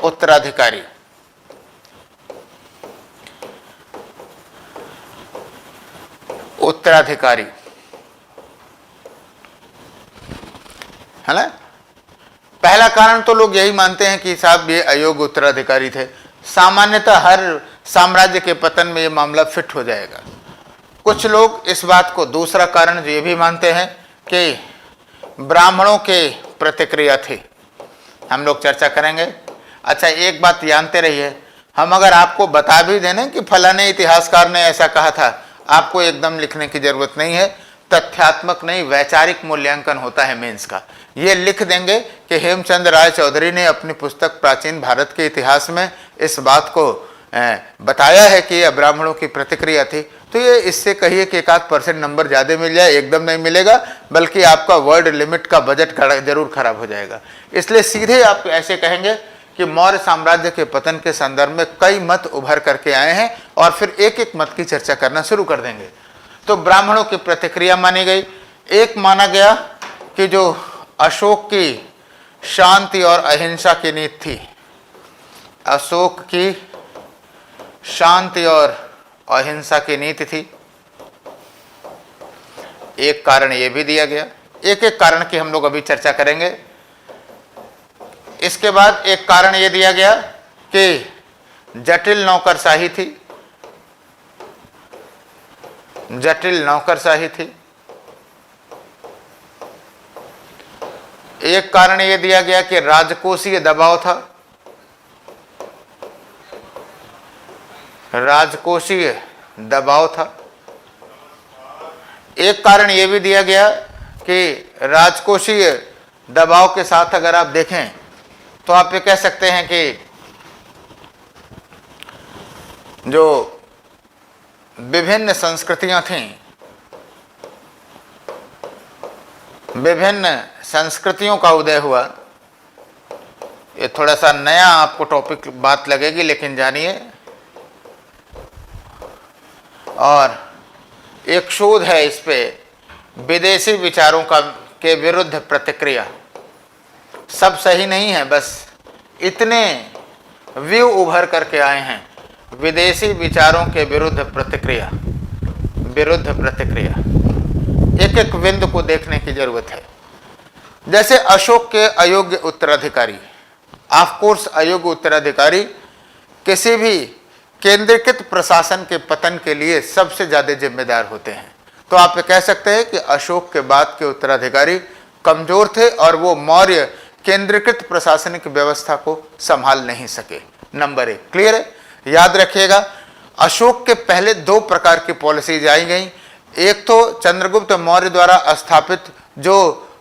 उत्तराधिकारी। उत्तराधिकारी, है ना। पहला कारण तो लोग यही मानते हैं कि साहब ये अयोग्य उत्तराधिकारी थे। सामान्यतः हर साम्राज्य के पतन में ये मामला फिट हो जाएगा। कुछ लोग इस बात को दूसरा कारण ये भी मानते हैं कि ब्राह्मणों के प्रतिक्रिया थी। हम लोग चर्चा करेंगे। अच्छा, एक बात जानते रहिए, हम अगर आपको बता भी दें कि फलाने इतिहासकार ने ऐसा कहा था, आपको एकदम लिखने की जरूरत नहीं है। तथ्यात्मक नहीं, वैचारिक मूल्यांकन होता है मेंस का। ये लिख देंगे कि हेमचंद राय चौधरी ने अपनी पुस्तक प्राचीन भारत के इतिहास में इस बात को बताया है कि यह ब्राह्मणों की प्रतिक्रिया थी, तो ये इससे कहिए कि 1-8% नंबर ज़्यादा मिल जाए, एकदम नहीं मिलेगा, बल्कि आपका वर्ड लिमिट का बजट जरूर खराब हो जाएगा। इसलिए सीधे आप ऐसे कहेंगे कि मौर्य साम्राज्य के पतन के संदर्भ में कई मत उभर करके आए हैं, और फिर एक एक मत की चर्चा करना शुरू कर देंगे। तो ब्राह्मणों की प्रतिक्रिया मानी गई। एक माना गया कि जो अशोक की शांति और अहिंसा की नीति थी, अशोक की शांति और अहिंसा की नीति थी, एक कारण ये भी दिया गया। एक एक कारण की हम लोग अभी चर्चा करेंगे। इसके बाद एक कारण ये दिया गया कि जटिल नौकरशाही थी, जटिल नौकरशाही थी। एक कारण ये दिया गया कि राजकोषीय दबाव था, राजकोषीय दबाव था। एक कारण यह भी दिया गया कि राजकोषीय दबाव के साथ अगर आप देखें तो आप ये कह सकते हैं कि जो विभिन्न संस्कृतियां थीं विभिन्न संस्कृतियों का उदय हुआ। ये थोड़ा सा नया आपको टॉपिक बात लगेगी, लेकिन जानिए। और एक शोध है इस पे, विदेशी विचारों के विरुद्ध प्रतिक्रिया। सब सही नहीं है, बस इतने व्यू उभर करके आए हैं। विदेशी विचारों के विरुद्ध प्रतिक्रिया, विरुद्ध प्रतिक्रिया, एक एक बिंदु को देखने की जरूरत है। जैसे अशोक के अयोग्य उत्तराधिकारी, ऑफ कोर्स अयोग्य उत्तराधिकारी किसी भी केंद्रीकृत प्रशासन के पतन के लिए सबसे ज्यादा जिम्मेदार होते हैं। तो आप कह सकते हैं कि अशोक के बाद के उत्तराधिकारी कमजोर थे और वो मौर्य केंद्रीकृत प्रशासनिक व्यवस्था को संभाल नहीं सके। नंबर 1 क्लियर है, याद रखिएगा। अशोक के पहले 2 प्रकार की पॉलिसीज आई गई। एक तो चंद्रगुप्त मौर्य द्वारा स्थापित जो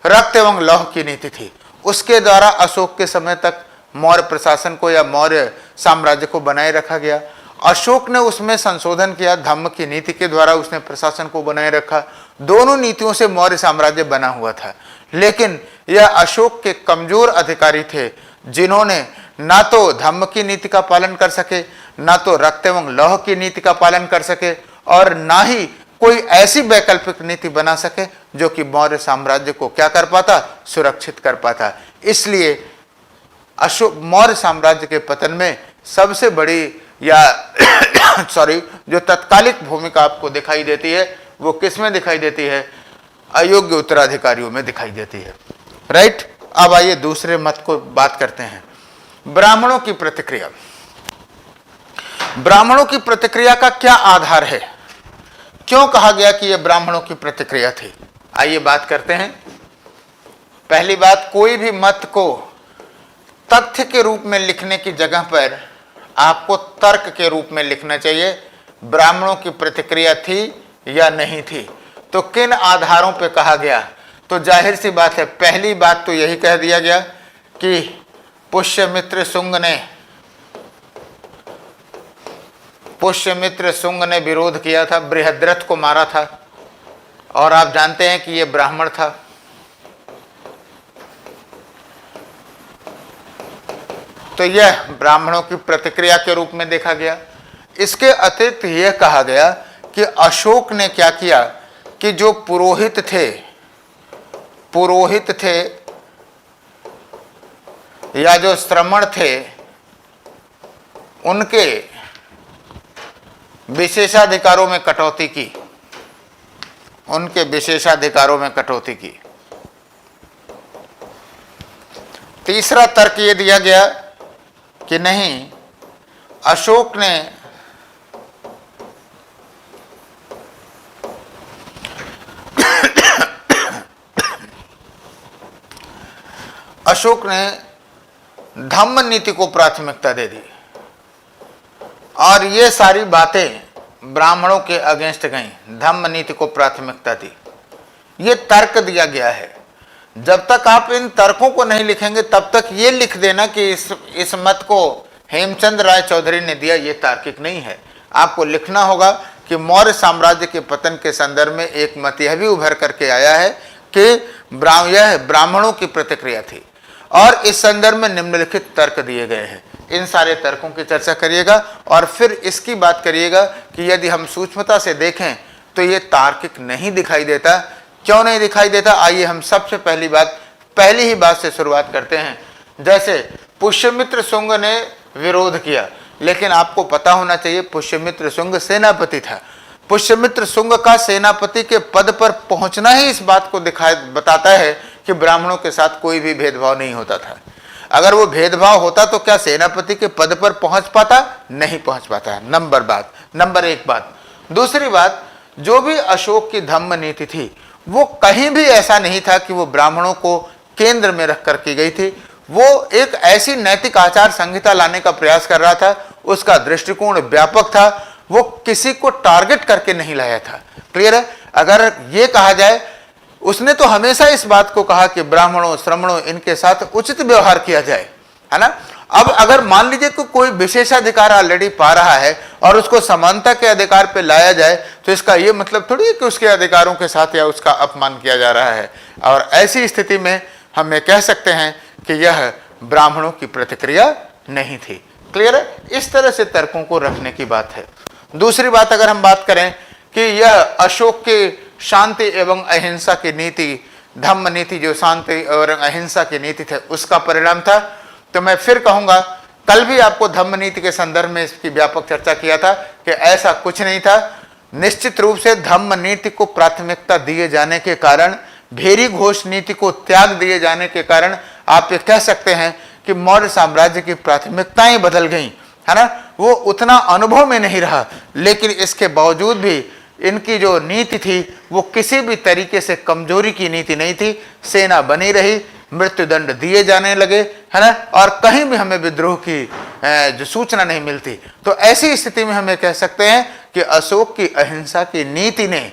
रक्त एवं लौह की नीति थी, उसके द्वारा अशोक के समय तक मौर्य प्रशासन को या मौर्य साम्राज्य को बनाए रखा गया। अशोक ने उसमें संशोधन किया, धम्म की नीति के द्वारा उसने प्रशासन को बनाए रखा। दोनों नीतियों से मौर्य साम्राज्य बना हुआ था। लेकिन यह अशोक के कमजोर अधिकारी थे, जिन्होंने ना तो धम्म की नीति का पालन कर सके, ना तो रक्त एवं लौह की नीति का पालन कर सके, और ना ही कोई ऐसी वैकल्पिक नीति बना सके जो कि मौर्य साम्राज्य को क्या कर पाता, सुरक्षित कर पाता। इसलिए अशोक मौर्य साम्राज्य के पतन में सबसे बड़ी या सॉरी जो तत्कालिक भूमिका आपको दिखाई देती है, वो किस में दिखाई देती है? अयोग्य उत्तराधिकारियों में दिखाई देती है। राइट। अब आइए दूसरे मत को बात करते हैं, ब्राह्मणों की प्रतिक्रिया। ब्राह्मणों की प्रतिक्रिया का क्या आधार है? क्यों कहा गया कि यह ब्राह्मणों की प्रतिक्रिया थी? आइए बात करते हैं। पहली बात, कोई भी मत को तथ्य के रूप में लिखने की जगह पर आपको तर्क के रूप में लिखना चाहिए। ब्राह्मणों की प्रतिक्रिया थी या नहीं थी, तो किन आधारों पे कहा गया? तो जाहिर सी बात है, पहली बात तो यही कह दिया गया कि पुष्यमित्र शुंग ने विरोध किया था, बृहद्रथ को मारा था, और आप जानते हैं कि यह ब्राह्मण था। तो यह ब्राह्मणों की प्रतिक्रिया के रूप में देखा गया। इसके अतिरिक्त यह कहा गया कि अशोक ने क्या किया कि जो पुरोहित थे या जो श्रमण थे, उनके विशेषाधिकारों में कटौती की, उनके विशेषाधिकारों में कटौती की। तीसरा तर्क यह दिया गया कि नहीं, अशोक ने धम्म नीति को प्राथमिकता दे दी और ये सारी बातें ब्राह्मणों के अगेंस्ट गई, धम्म नीति को प्राथमिकता दी। ये तर्क दिया गया है। जब तक आप इन तर्कों को नहीं लिखेंगे तब तक ये लिख देना कि इस मत को हेमचंद राय चौधरी ने दिया, ये तार्किक नहीं है। आपको लिखना होगा कि मौर्य साम्राज्य के पतन के संदर्भ में एक मत यह भी उभर करके आया है कि यह ब्राह्मणों की प्रतिक्रिया थी, और इस संदर्भ में निम्नलिखित तर्क दिए गए हैं। इन सारे तर्कों की चर्चा करिएगा और फिर इसकी बात करिएगा कि यदि हम सूक्ष्मता से देखें तो ये तार्किक नहीं दिखाई देता। क्यों नहीं दिखाई देता? आइए हम सबसे पहली ही बात से शुरुआत करते हैं। जैसे पुष्यमित्र शुंग ने विरोध किया, लेकिन आपको पता होना चाहिए पुष्यमित्र शुंग सेनापति था। पुष्यमित्र शुंग का सेनापति के पद पर पहुंचना ही इस बात को बताता है कि ब्राह्मणों के साथ कोई भी भेदभाव नहीं होता था। अगर वो भेदभाव होता तो क्या सेनापति के पद पर पहुंच पाता? नहीं पहुंच पाता। नंबर 1 बात। दूसरी बात, जो भी अशोक की धम्म नीति थी वो कहीं भी ऐसा नहीं था कि वो ब्राह्मणों को केंद्र में रख कर की गई थी। वो एक ऐसी नैतिक आचार संहिता लाने का प्रयास कर रहा था, उसका दृष्टिकोण व्यापक था, वो किसी को टारगेट करके नहीं लाया था। क्लियर है? अगर ये कहा जाए, उसने तो हमेशा इस बात को कहा कि ब्राह्मणों श्रमणों इनके साथ उचित व्यवहार किया जाए, है ना। अब अगर मान लीजिए कि कोई विशेषाधिकार ऑलरेडी पा रहा है और उसको समानता के अधिकार पे लाया जाए, तो इसका ये मतलब थोड़ी है कि उसके अधिकारों के साथ या उसका अपमान किया जा रहा है। और ऐसी स्थिति में हम ये कह सकते हैं कि यह ब्राह्मणों की प्रतिक्रिया नहीं थी। क्लियर है? इस तरह से तर्कों को रखने की बात है। दूसरी बात अगर हम बात करें कि यह अशोक के शांति एवं अहिंसा की नीति, धम्म नीति जो शांति और अहिंसा की नीति थे, उसका परिणाम था, तो मैं फिर कहूंगा, कल भी आपको धम्म नीति के संदर्भ में इसकी व्यापक चर्चा किया था कि ऐसा कुछ नहीं था। निश्चित रूप से धम्म नीति को प्राथमिकता दिए जाने के कारण, भेरी घोष नीति को त्याग दिए जाने के कारण आप ये कह सकते हैं कि मौर्य साम्राज्य की प्राथमिकताएं बदल गई, है ना। वो उतना अनुभव में नहीं रहा, लेकिन इसके बावजूद भी इनकी जो नीति थी वो किसी भी तरीके से कमजोरी की नीति नहीं थी। सेना बनी रही, मृत्युदंड दिए जाने लगे, है ना, और कहीं भी हमें विद्रोह की जो सूचना नहीं मिलती। तो ऐसी स्थिति में हमें कह सकते हैं कि अशोक की अहिंसा की नीति ने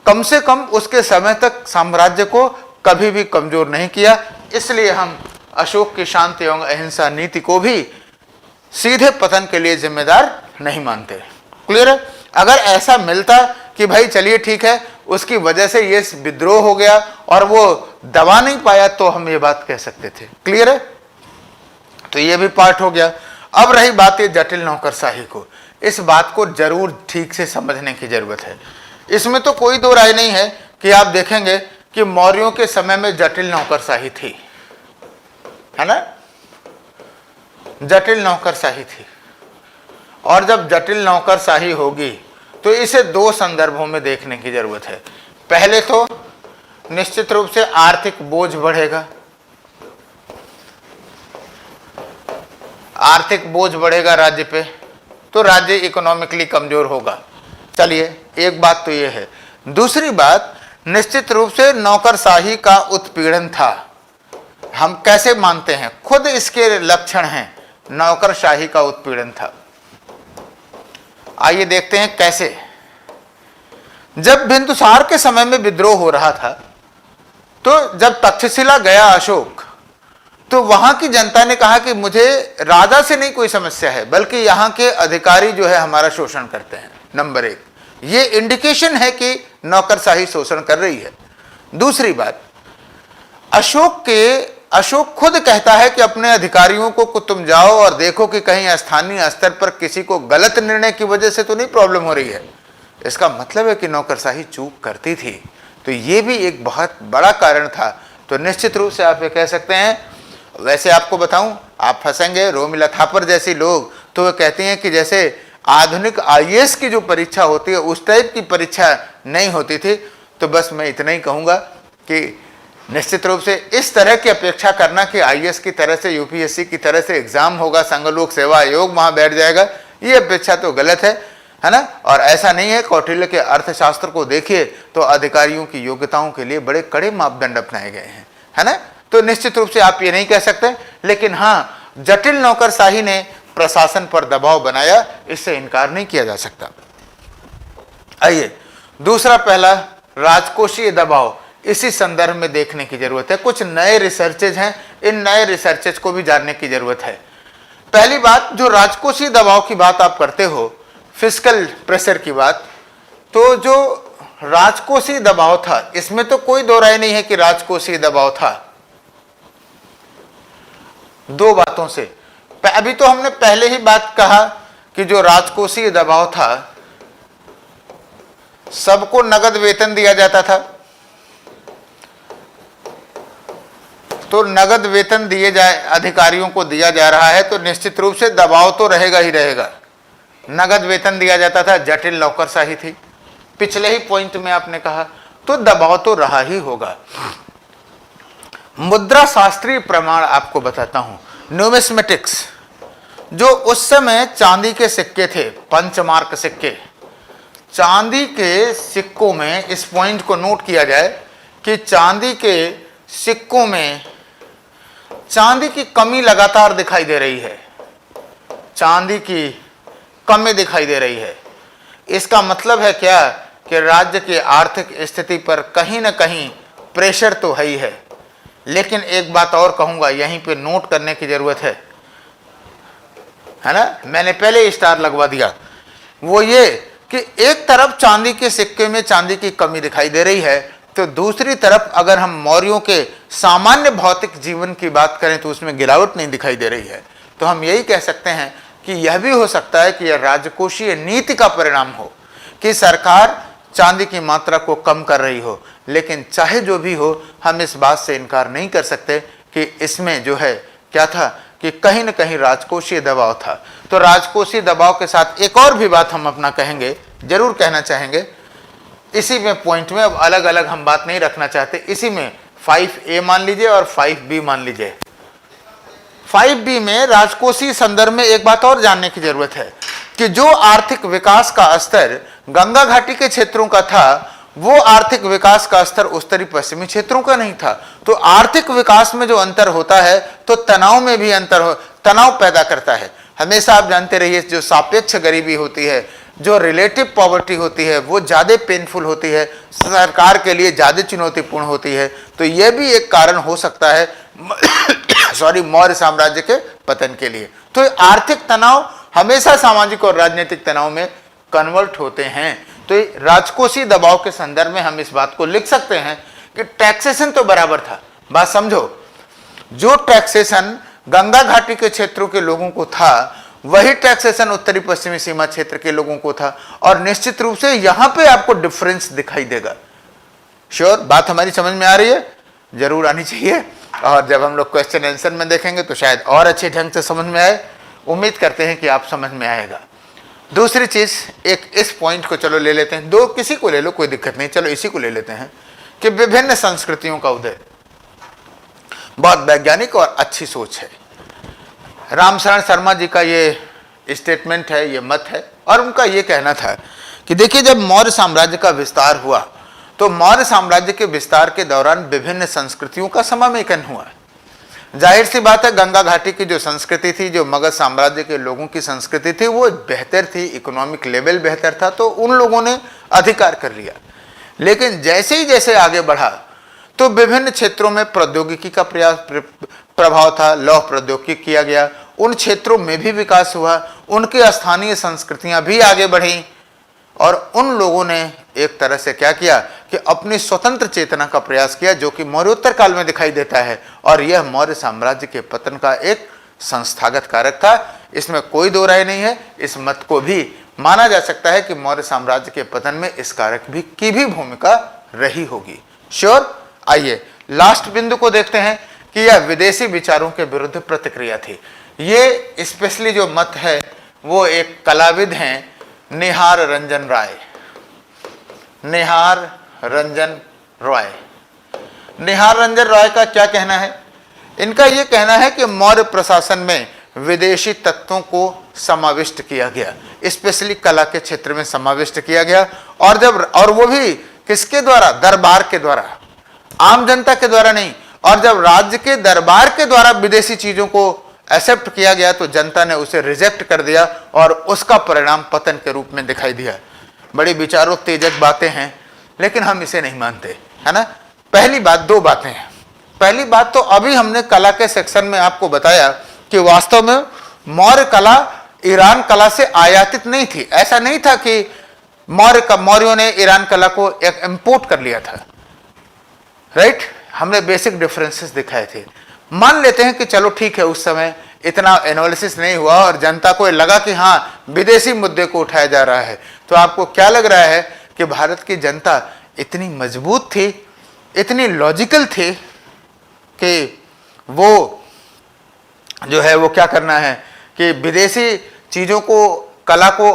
कम से कम उसके समय तक साम्राज्य को कभी भी कमजोर नहीं किया। इसलिए हम अशोक की शांति एवं अहिंसा नीति को भी सीधे पतन के लिए जिम्मेदार नहीं मानते। क्लियर है? अगर ऐसा मिलता कि भाई चलिए ठीक है, उसकी वजह से ये विद्रोह हो गया और वो दबा नहीं पाया, तो हम ये बात कह सकते थे। क्लियर है? तो ये भी पार्ट हो गया। अब रही बात ये जटिल नौकरशाही को, इस बात को जरूर ठीक से समझने की जरूरत है। इसमें तो कोई दो राय नहीं है कि आप देखेंगे कि मौर्यों के समय में जटिल नौकरशाही थी, है ना, जटिल नौकरशाही थी। और जब जटिल नौकरशाही होगी तो इसे दो संदर्भों में देखने की जरूरत है। पहले तो निश्चित रूप से आर्थिक बोझ बढ़ेगा, आर्थिक बोझ बढ़ेगा राज्य पे, तो राज्य इकोनॉमिकली कमजोर होगा। चलिए, एक बात तो ये है। दूसरी बात, निश्चित रूप से नौकरशाही का उत्पीड़न था। हम कैसे मानते हैं, खुद इसके लक्षण हैं, नौकरशाही का उत्पीड़न था। आइए देखते हैं कैसे। जब बिंदुसार के समय में विद्रोह हो रहा था, तो जब तक्षशिला गया अशोक, तो वहां की जनता ने कहा कि मुझे राजा से नहीं कोई समस्या है, बल्कि यहाँ के अधिकारी जो है हमारा शोषण करते हैं। नंबर एक, ये इंडिकेशन है कि नौकरशाही शोषण कर रही है। दूसरी बात, अशोक खुद कहता है कि अपने अधिकारियों को तुम जाओ और देखो कि कहीं स्थानीय स्तर पर किसी को गलत निर्णय की वजह से तो नहीं प्रॉब्लम हो रही है। इसका मतलब है कि नौकरशाही चूक करती थी। तो ये भी एक बहुत बड़ा कारण था। तो निश्चित रूप से आप ये कह सकते हैं। वैसे आपको बताऊं, आप फंसेंगे। रोमिला थापर जैसी लोग तो वो कहती हैं कि जैसे आधुनिक आईएएस की जो परीक्षा होती है उस टाइप की परीक्षा नहीं होती थी। तो बस मैं इतना ही कहूँगा कि निश्चित रूप से इस तरह की अपेक्षा करना कि आईएएस की तरह से, यूपीएससी की तरह से एग्जाम होगा, संघ लोक सेवा आयोग वहां बैठ जाएगा, ये अपेक्षा तो गलत है ना। और ऐसा नहीं है। कौटिल्य के अर्थशास्त्र को देखिए तो अधिकारियों की योग्यताओं के लिए बड़े कड़े मापदंड अपनाए गए हैं, है ना। तो निश्चित रूप से आप ये नहीं कह सकते। लेकिन हाँ, जटिल नौकरशाही ने प्रशासन पर दबाव बनाया, इससे इनकार नहीं किया जा सकता। आइए, दूसरा पहला राजकोषीय दबाव, इसी संदर्भ में देखने की जरूरत है। कुछ नए रिसर्चेज हैं, इन नए रिसर्चेज को भी जानने की जरूरत है। पहली बात, जो राजकोषीय दबाव की बात आप करते हो, फिस्कल प्रेशर की बात, तो जो राजकोषीय दबाव था, इसमें तो कोई दो राय नहीं है कि राजकोषीय दबाव था। दो बातों से, अभी तो हमने पहले ही बात कहा कि जो राजकोषीय दबाव था, सबको नगद वेतन दिया जाता था, तो नगद वेतन दिए जाए, अधिकारियों को दिया जा रहा है, तो निश्चित रूप से दबाव तो रहेगा ही रहेगा। नगद वेतन दिया जाता था, जटिल नौकरशाही थी, पिछले ही पॉइंट में आपने कहा, तो दबाव तो रहा ही होगा। मुद्रा शास्त्रीय प्रमाण आपको बताता हूं, न्यूमिस्मेटिक्स, जो उस समय चांदी के सिक्के थे, पंचमार्क सिक्के, चांदी के सिक्कों में, इस पॉइंट को नोट किया जाए कि चांदी के सिक्कों में चांदी की कमी लगातार दिखाई दे रही है, चांदी की कमी दिखाई दे रही है। इसका मतलब है क्या कि राज्य की आर्थिक स्थिति पर कहीं ना कहीं प्रेशर तो है ही है। लेकिन एक बात और कहूंगा, यहीं पे नोट करने की जरूरत है, है ना, मैंने पहले स्टार लगवा दिया, वो ये कि एक तरफ चांदी के सिक्के में चांदी की कमी दिखाई दे रही है, तो दूसरी तरफ अगर हम मौर्यों के सामान्य भौतिक जीवन की बात करें तो उसमें गिरावट नहीं दिखाई दे रही है। तो हम यही कह सकते हैं कि यह भी हो सकता है कि यह राजकोषीय नीति का परिणाम हो कि सरकार चांदी की मात्रा को कम कर रही हो। लेकिन चाहे जो भी हो, हम इस बात से इनकार नहीं कर सकते कि इसमें जो है क्या था कि कहीं ना कहीं राजकोषीय दबाव था। तो राजकोषीय दबाव के साथ एक और भी बात हम अपना कहेंगे, जरूर कहना चाहेंगे, इसी में पॉइंट में, अब अलग अलग हम बात नहीं रखना चाहते, इसी में 5A मान लीजिए और 5B मान लीजिए। 5B में राजकोषीय संदर्भ में एक बात और जानने की जरूरत है कि जो आर्थिक विकास का स्तर गंगा घाटी के क्षेत्रों का था, वो आर्थिक विकास का स्तर उत्तरी पश्चिमी क्षेत्रों का नहीं था। तो आर्थिक विकास में जो अंतर होता है तो तनाव में भी अंतर हो, तनाव पैदा करता है। हमेशा आप जानते रहिए, जो सापेक्ष गरीबी होती है, जो रिलेटिव पॉवर्टी होती है, वो ज़्यादा पेनफुल होती है, सरकार के लिए ज़्यादा चुनौतीपूर्ण होती है। तो यह भी एक कारण हो सकता है मौर्य साम्राज्य के पतन के लिए। तो आर्थिक तनाव हमेशा सामाजिक और राजनीतिक तनाव में कन्वर्ट होते हैं। तो राजकोषीय दबाव के संदर्भ में हम इस बात को लिख सकते हैं कि टैक्सेशन तो बराबर था। बात समझो, जो टैक्सेशन गंगा घाटी के क्षेत्रों के लोगों को था, वही टैक्सेशन उत्तरी पश्चिमी सीमा क्षेत्र के लोगों को था, और निश्चित रूप से यहां पे आपको डिफरेंस दिखाई देगा। श्योर, बात हमारी समझ में आ रही है? जरूर आनी चाहिए, और जब हम लोग क्वेश्चन आंसर में देखेंगे तो शायद और अच्छे ढंग से समझ में आए। उम्मीद करते हैं कि आप समझ में आएगा। दूसरी चीज, एक इस पॉइंट को चलो ले लेते हैं, दो किसी को ले लो, कोई दिक्कत नहीं, चलो इसी को ले लेते हैं कि विभिन्न संस्कृतियों का उदय। बहुत वैज्ञानिक और अच्छी सोच है। रामशरण शर्मा जी का ये स्टेटमेंट है, ये मत है, और उनका ये कहना था कि देखिए, जब मौर्य साम्राज्य का विस्तार हुआ तो मौर्य साम्राज्य के विस्तार के दौरान विभिन्न संस्कृतियों का समावेशन हुआ। जाहिर सी बात है, गंगा घाटी की जो संस्कृति थी, जो मगध साम्राज्य के लोगों की संस्कृति थी, वो बेहतर थी, इकोनॉमिक लेवल बेहतर था, तो उन लोगों ने अधिकार कर लिया। लेकिन जैसे ही जैसे आगे बढ़ा तो विभिन्न क्षेत्रों में प्रौद्योगिकी का प्रभाव था, लौह प्रौद्योगिकी किया गया, उन क्षेत्रों में भी विकास हुआ, उनकी स्थानीय संस्कृतियां भी आगे बढ़ी, और उन लोगों ने एक तरह से क्या किया कि अपनी स्वतंत्र चेतना का प्रयास किया, जो कि मौर्योत्तर काल में दिखाई देता है। और यह मौर्य साम्राज्य के पतन का एक संस्थागत कारक था, इसमें कोई दो राय नहीं है। इस मत को भी माना जा सकता है कि मौर्य साम्राज्य के पतन में इस कारक की भी भूमिका रही होगी। श्योर। आइए लास्ट बिंदु को देखते हैं कि यह विदेशी विचारों के विरुद्ध प्रतिक्रिया थी। ये स्पेशली जो मत है वो एक कलाविद हैं, निहार रंजन राय। निहार रंजन रॉय। निहार रंजन रॉय का क्या कहना है? इनका यह कहना है कि मौर्य प्रशासन में विदेशी तत्वों को समाविष्ट किया गया, स्पेशली कला के क्षेत्र में समाविष्ट किया गया, और वो भी किसके द्वारा? दरबार के द्वारा, आम जनता के द्वारा नहीं। और जब राज्य के दरबार के द्वारा विदेशी चीजों को एक्सेप्ट किया गया तो जनता ने उसे रिजेक्ट कर दिया, और उसका परिणाम पतन के रूप में दिखाई दिया। बड़ी विचारोत्तेजक बातें हैं, लेकिन हम इसे नहीं मानते, है ना। पहली बात, दो बातें हैं। पहली बात तो अभी हमने कला के सेक्शन में आपको बताया कि वास्तव में मौर्य कला ईरान कला से आयातित नहीं थी। ऐसा नहीं था कि मौर्यों ने ईरान कला को एक इंपोर्ट कर लिया था, राइट। हमने बेसिक डिफरेंसेस दिखाए थे। मान लेते हैं कि चलो ठीक है, उस समय इतना एनालिसिस नहीं हुआ और जनता को लगा कि हाँ, विदेशी मुद्दे को उठाया जा रहा है। तो आपको क्या लग रहा है कि भारत की जनता इतनी मजबूत थी, इतनी लॉजिकल थी कि वो जो है वो क्या करना है कि विदेशी चीजों को, कला को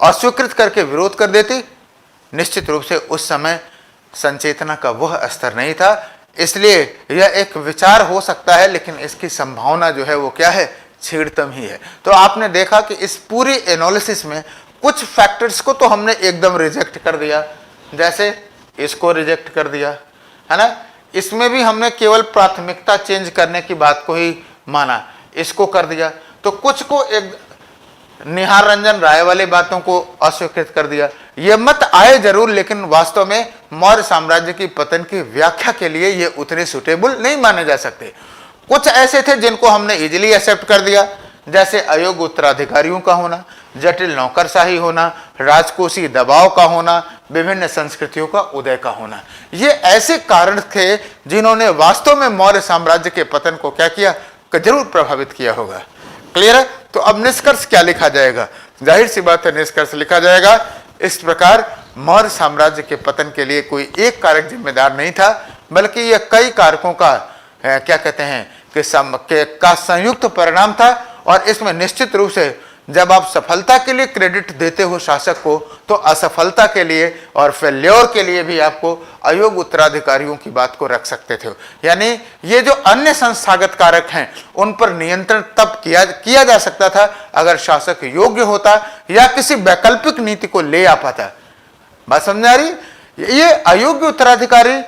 अस्वीकृत करके विरोध कर देती? निश्चित रूप से उस समय संचेतना का वह स्तर नहीं था। इसलिए यह एक विचार हो सकता है, लेकिन इसकी संभावना जो है वो क्या है? छीड़तम ही है। तो आपने देखा कि इस पूरी एनालिसिस में कुछ फैक्टर्स को तो हमने एकदम रिजेक्ट कर दिया, जैसे इसको रिजेक्ट कर दिया, है ना। इसमें भी हमने केवल प्राथमिकता चेंज करने की बात को ही माना, इसको कर दिया। तो कुछ को एक निहार रंजन राय वाले बातों को अस्वीकृत कर दिया। ये मत आए जरूर, लेकिन वास्तव में मौर्य साम्राज्य की पतन की व्याख्या के लिए ये उतने सुटेबल नहीं माने जा सकते। कुछ ऐसे थे जिनको हमने इजीली एक्सेप्ट कर दिया, जैसे अयोग्य उत्तराधिकारियों का होना, जटिल नौकरशाही होना, राजकोषीय दबाव का होना, विभिन्न संस्कृतियों का उदय का होना। ये ऐसे कारण थे जिन्होंने वास्तव में मौर्य साम्राज्य के पतन को क्या किया, जरूर प्रभावित किया होगा। क्लियर है? तो अब निष्कर्ष क्या लिखा जाएगा? जाहिर सी बात है, निष्कर्ष लिखा जाएगा इस प्रकार, मौर्य साम्राज्य के पतन के लिए कोई एक कारक जिम्मेदार नहीं था, बल्कि यह कई कारकों का क्या कहते हैं का संयुक्त परिणाम था। और इसमें निश्चित रूप से जब आप सफलता के लिए क्रेडिट देते हो शासक को, तो असफलता के लिए और फेल्योर के लिए भी आपको अयोग्य उत्तराधिकारियों की बात को रख सकते थे। यानी ये जो अन्य संस्थागत कारक हैं, उन पर नियंत्रण तब किया जा सकता था अगर शासक योग्य होता या किसी वैकल्पिक नीति को ले आ पाता। बात समझ आ रही? ये अयोग्य उत्तराधिकारी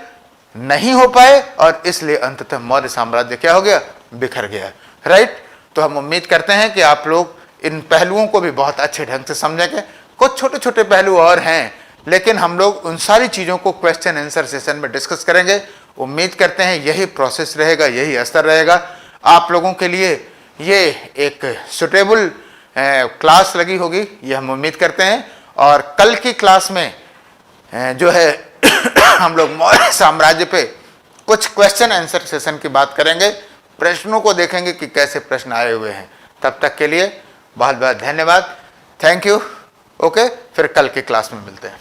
नहीं हो पाए और इसलिए अंततः मौर्य साम्राज्य क्या हो गया, बिखर गया। राइट? तो हम उम्मीद करते हैं कि आप लोग इन पहलुओं को भी बहुत अच्छे ढंग से समझेंगे। कुछ छोटे छोटे पहलू और हैं, लेकिन हम लोग उन सारी चीज़ों को क्वेश्चन आंसर सेशन में डिस्कस करेंगे। उम्मीद करते हैं यही प्रोसेस रहेगा, यही असर रहेगा आप लोगों के लिए। ये एक सुटेबल क्लास लगी होगी, ये हम उम्मीद करते हैं। और कल की क्लास में जो है हम लोग मौर्य साम्राज्य पे कुछ क्वेश्चन आंसर सेशन की बात करेंगे, प्रश्नों को देखेंगे कि कैसे प्रश्न आए हुए हैं। तब तक के लिए बहुत बहुत धन्यवाद, थैंक यू। ओके, फिर कल की क्लास में मिलते हैं।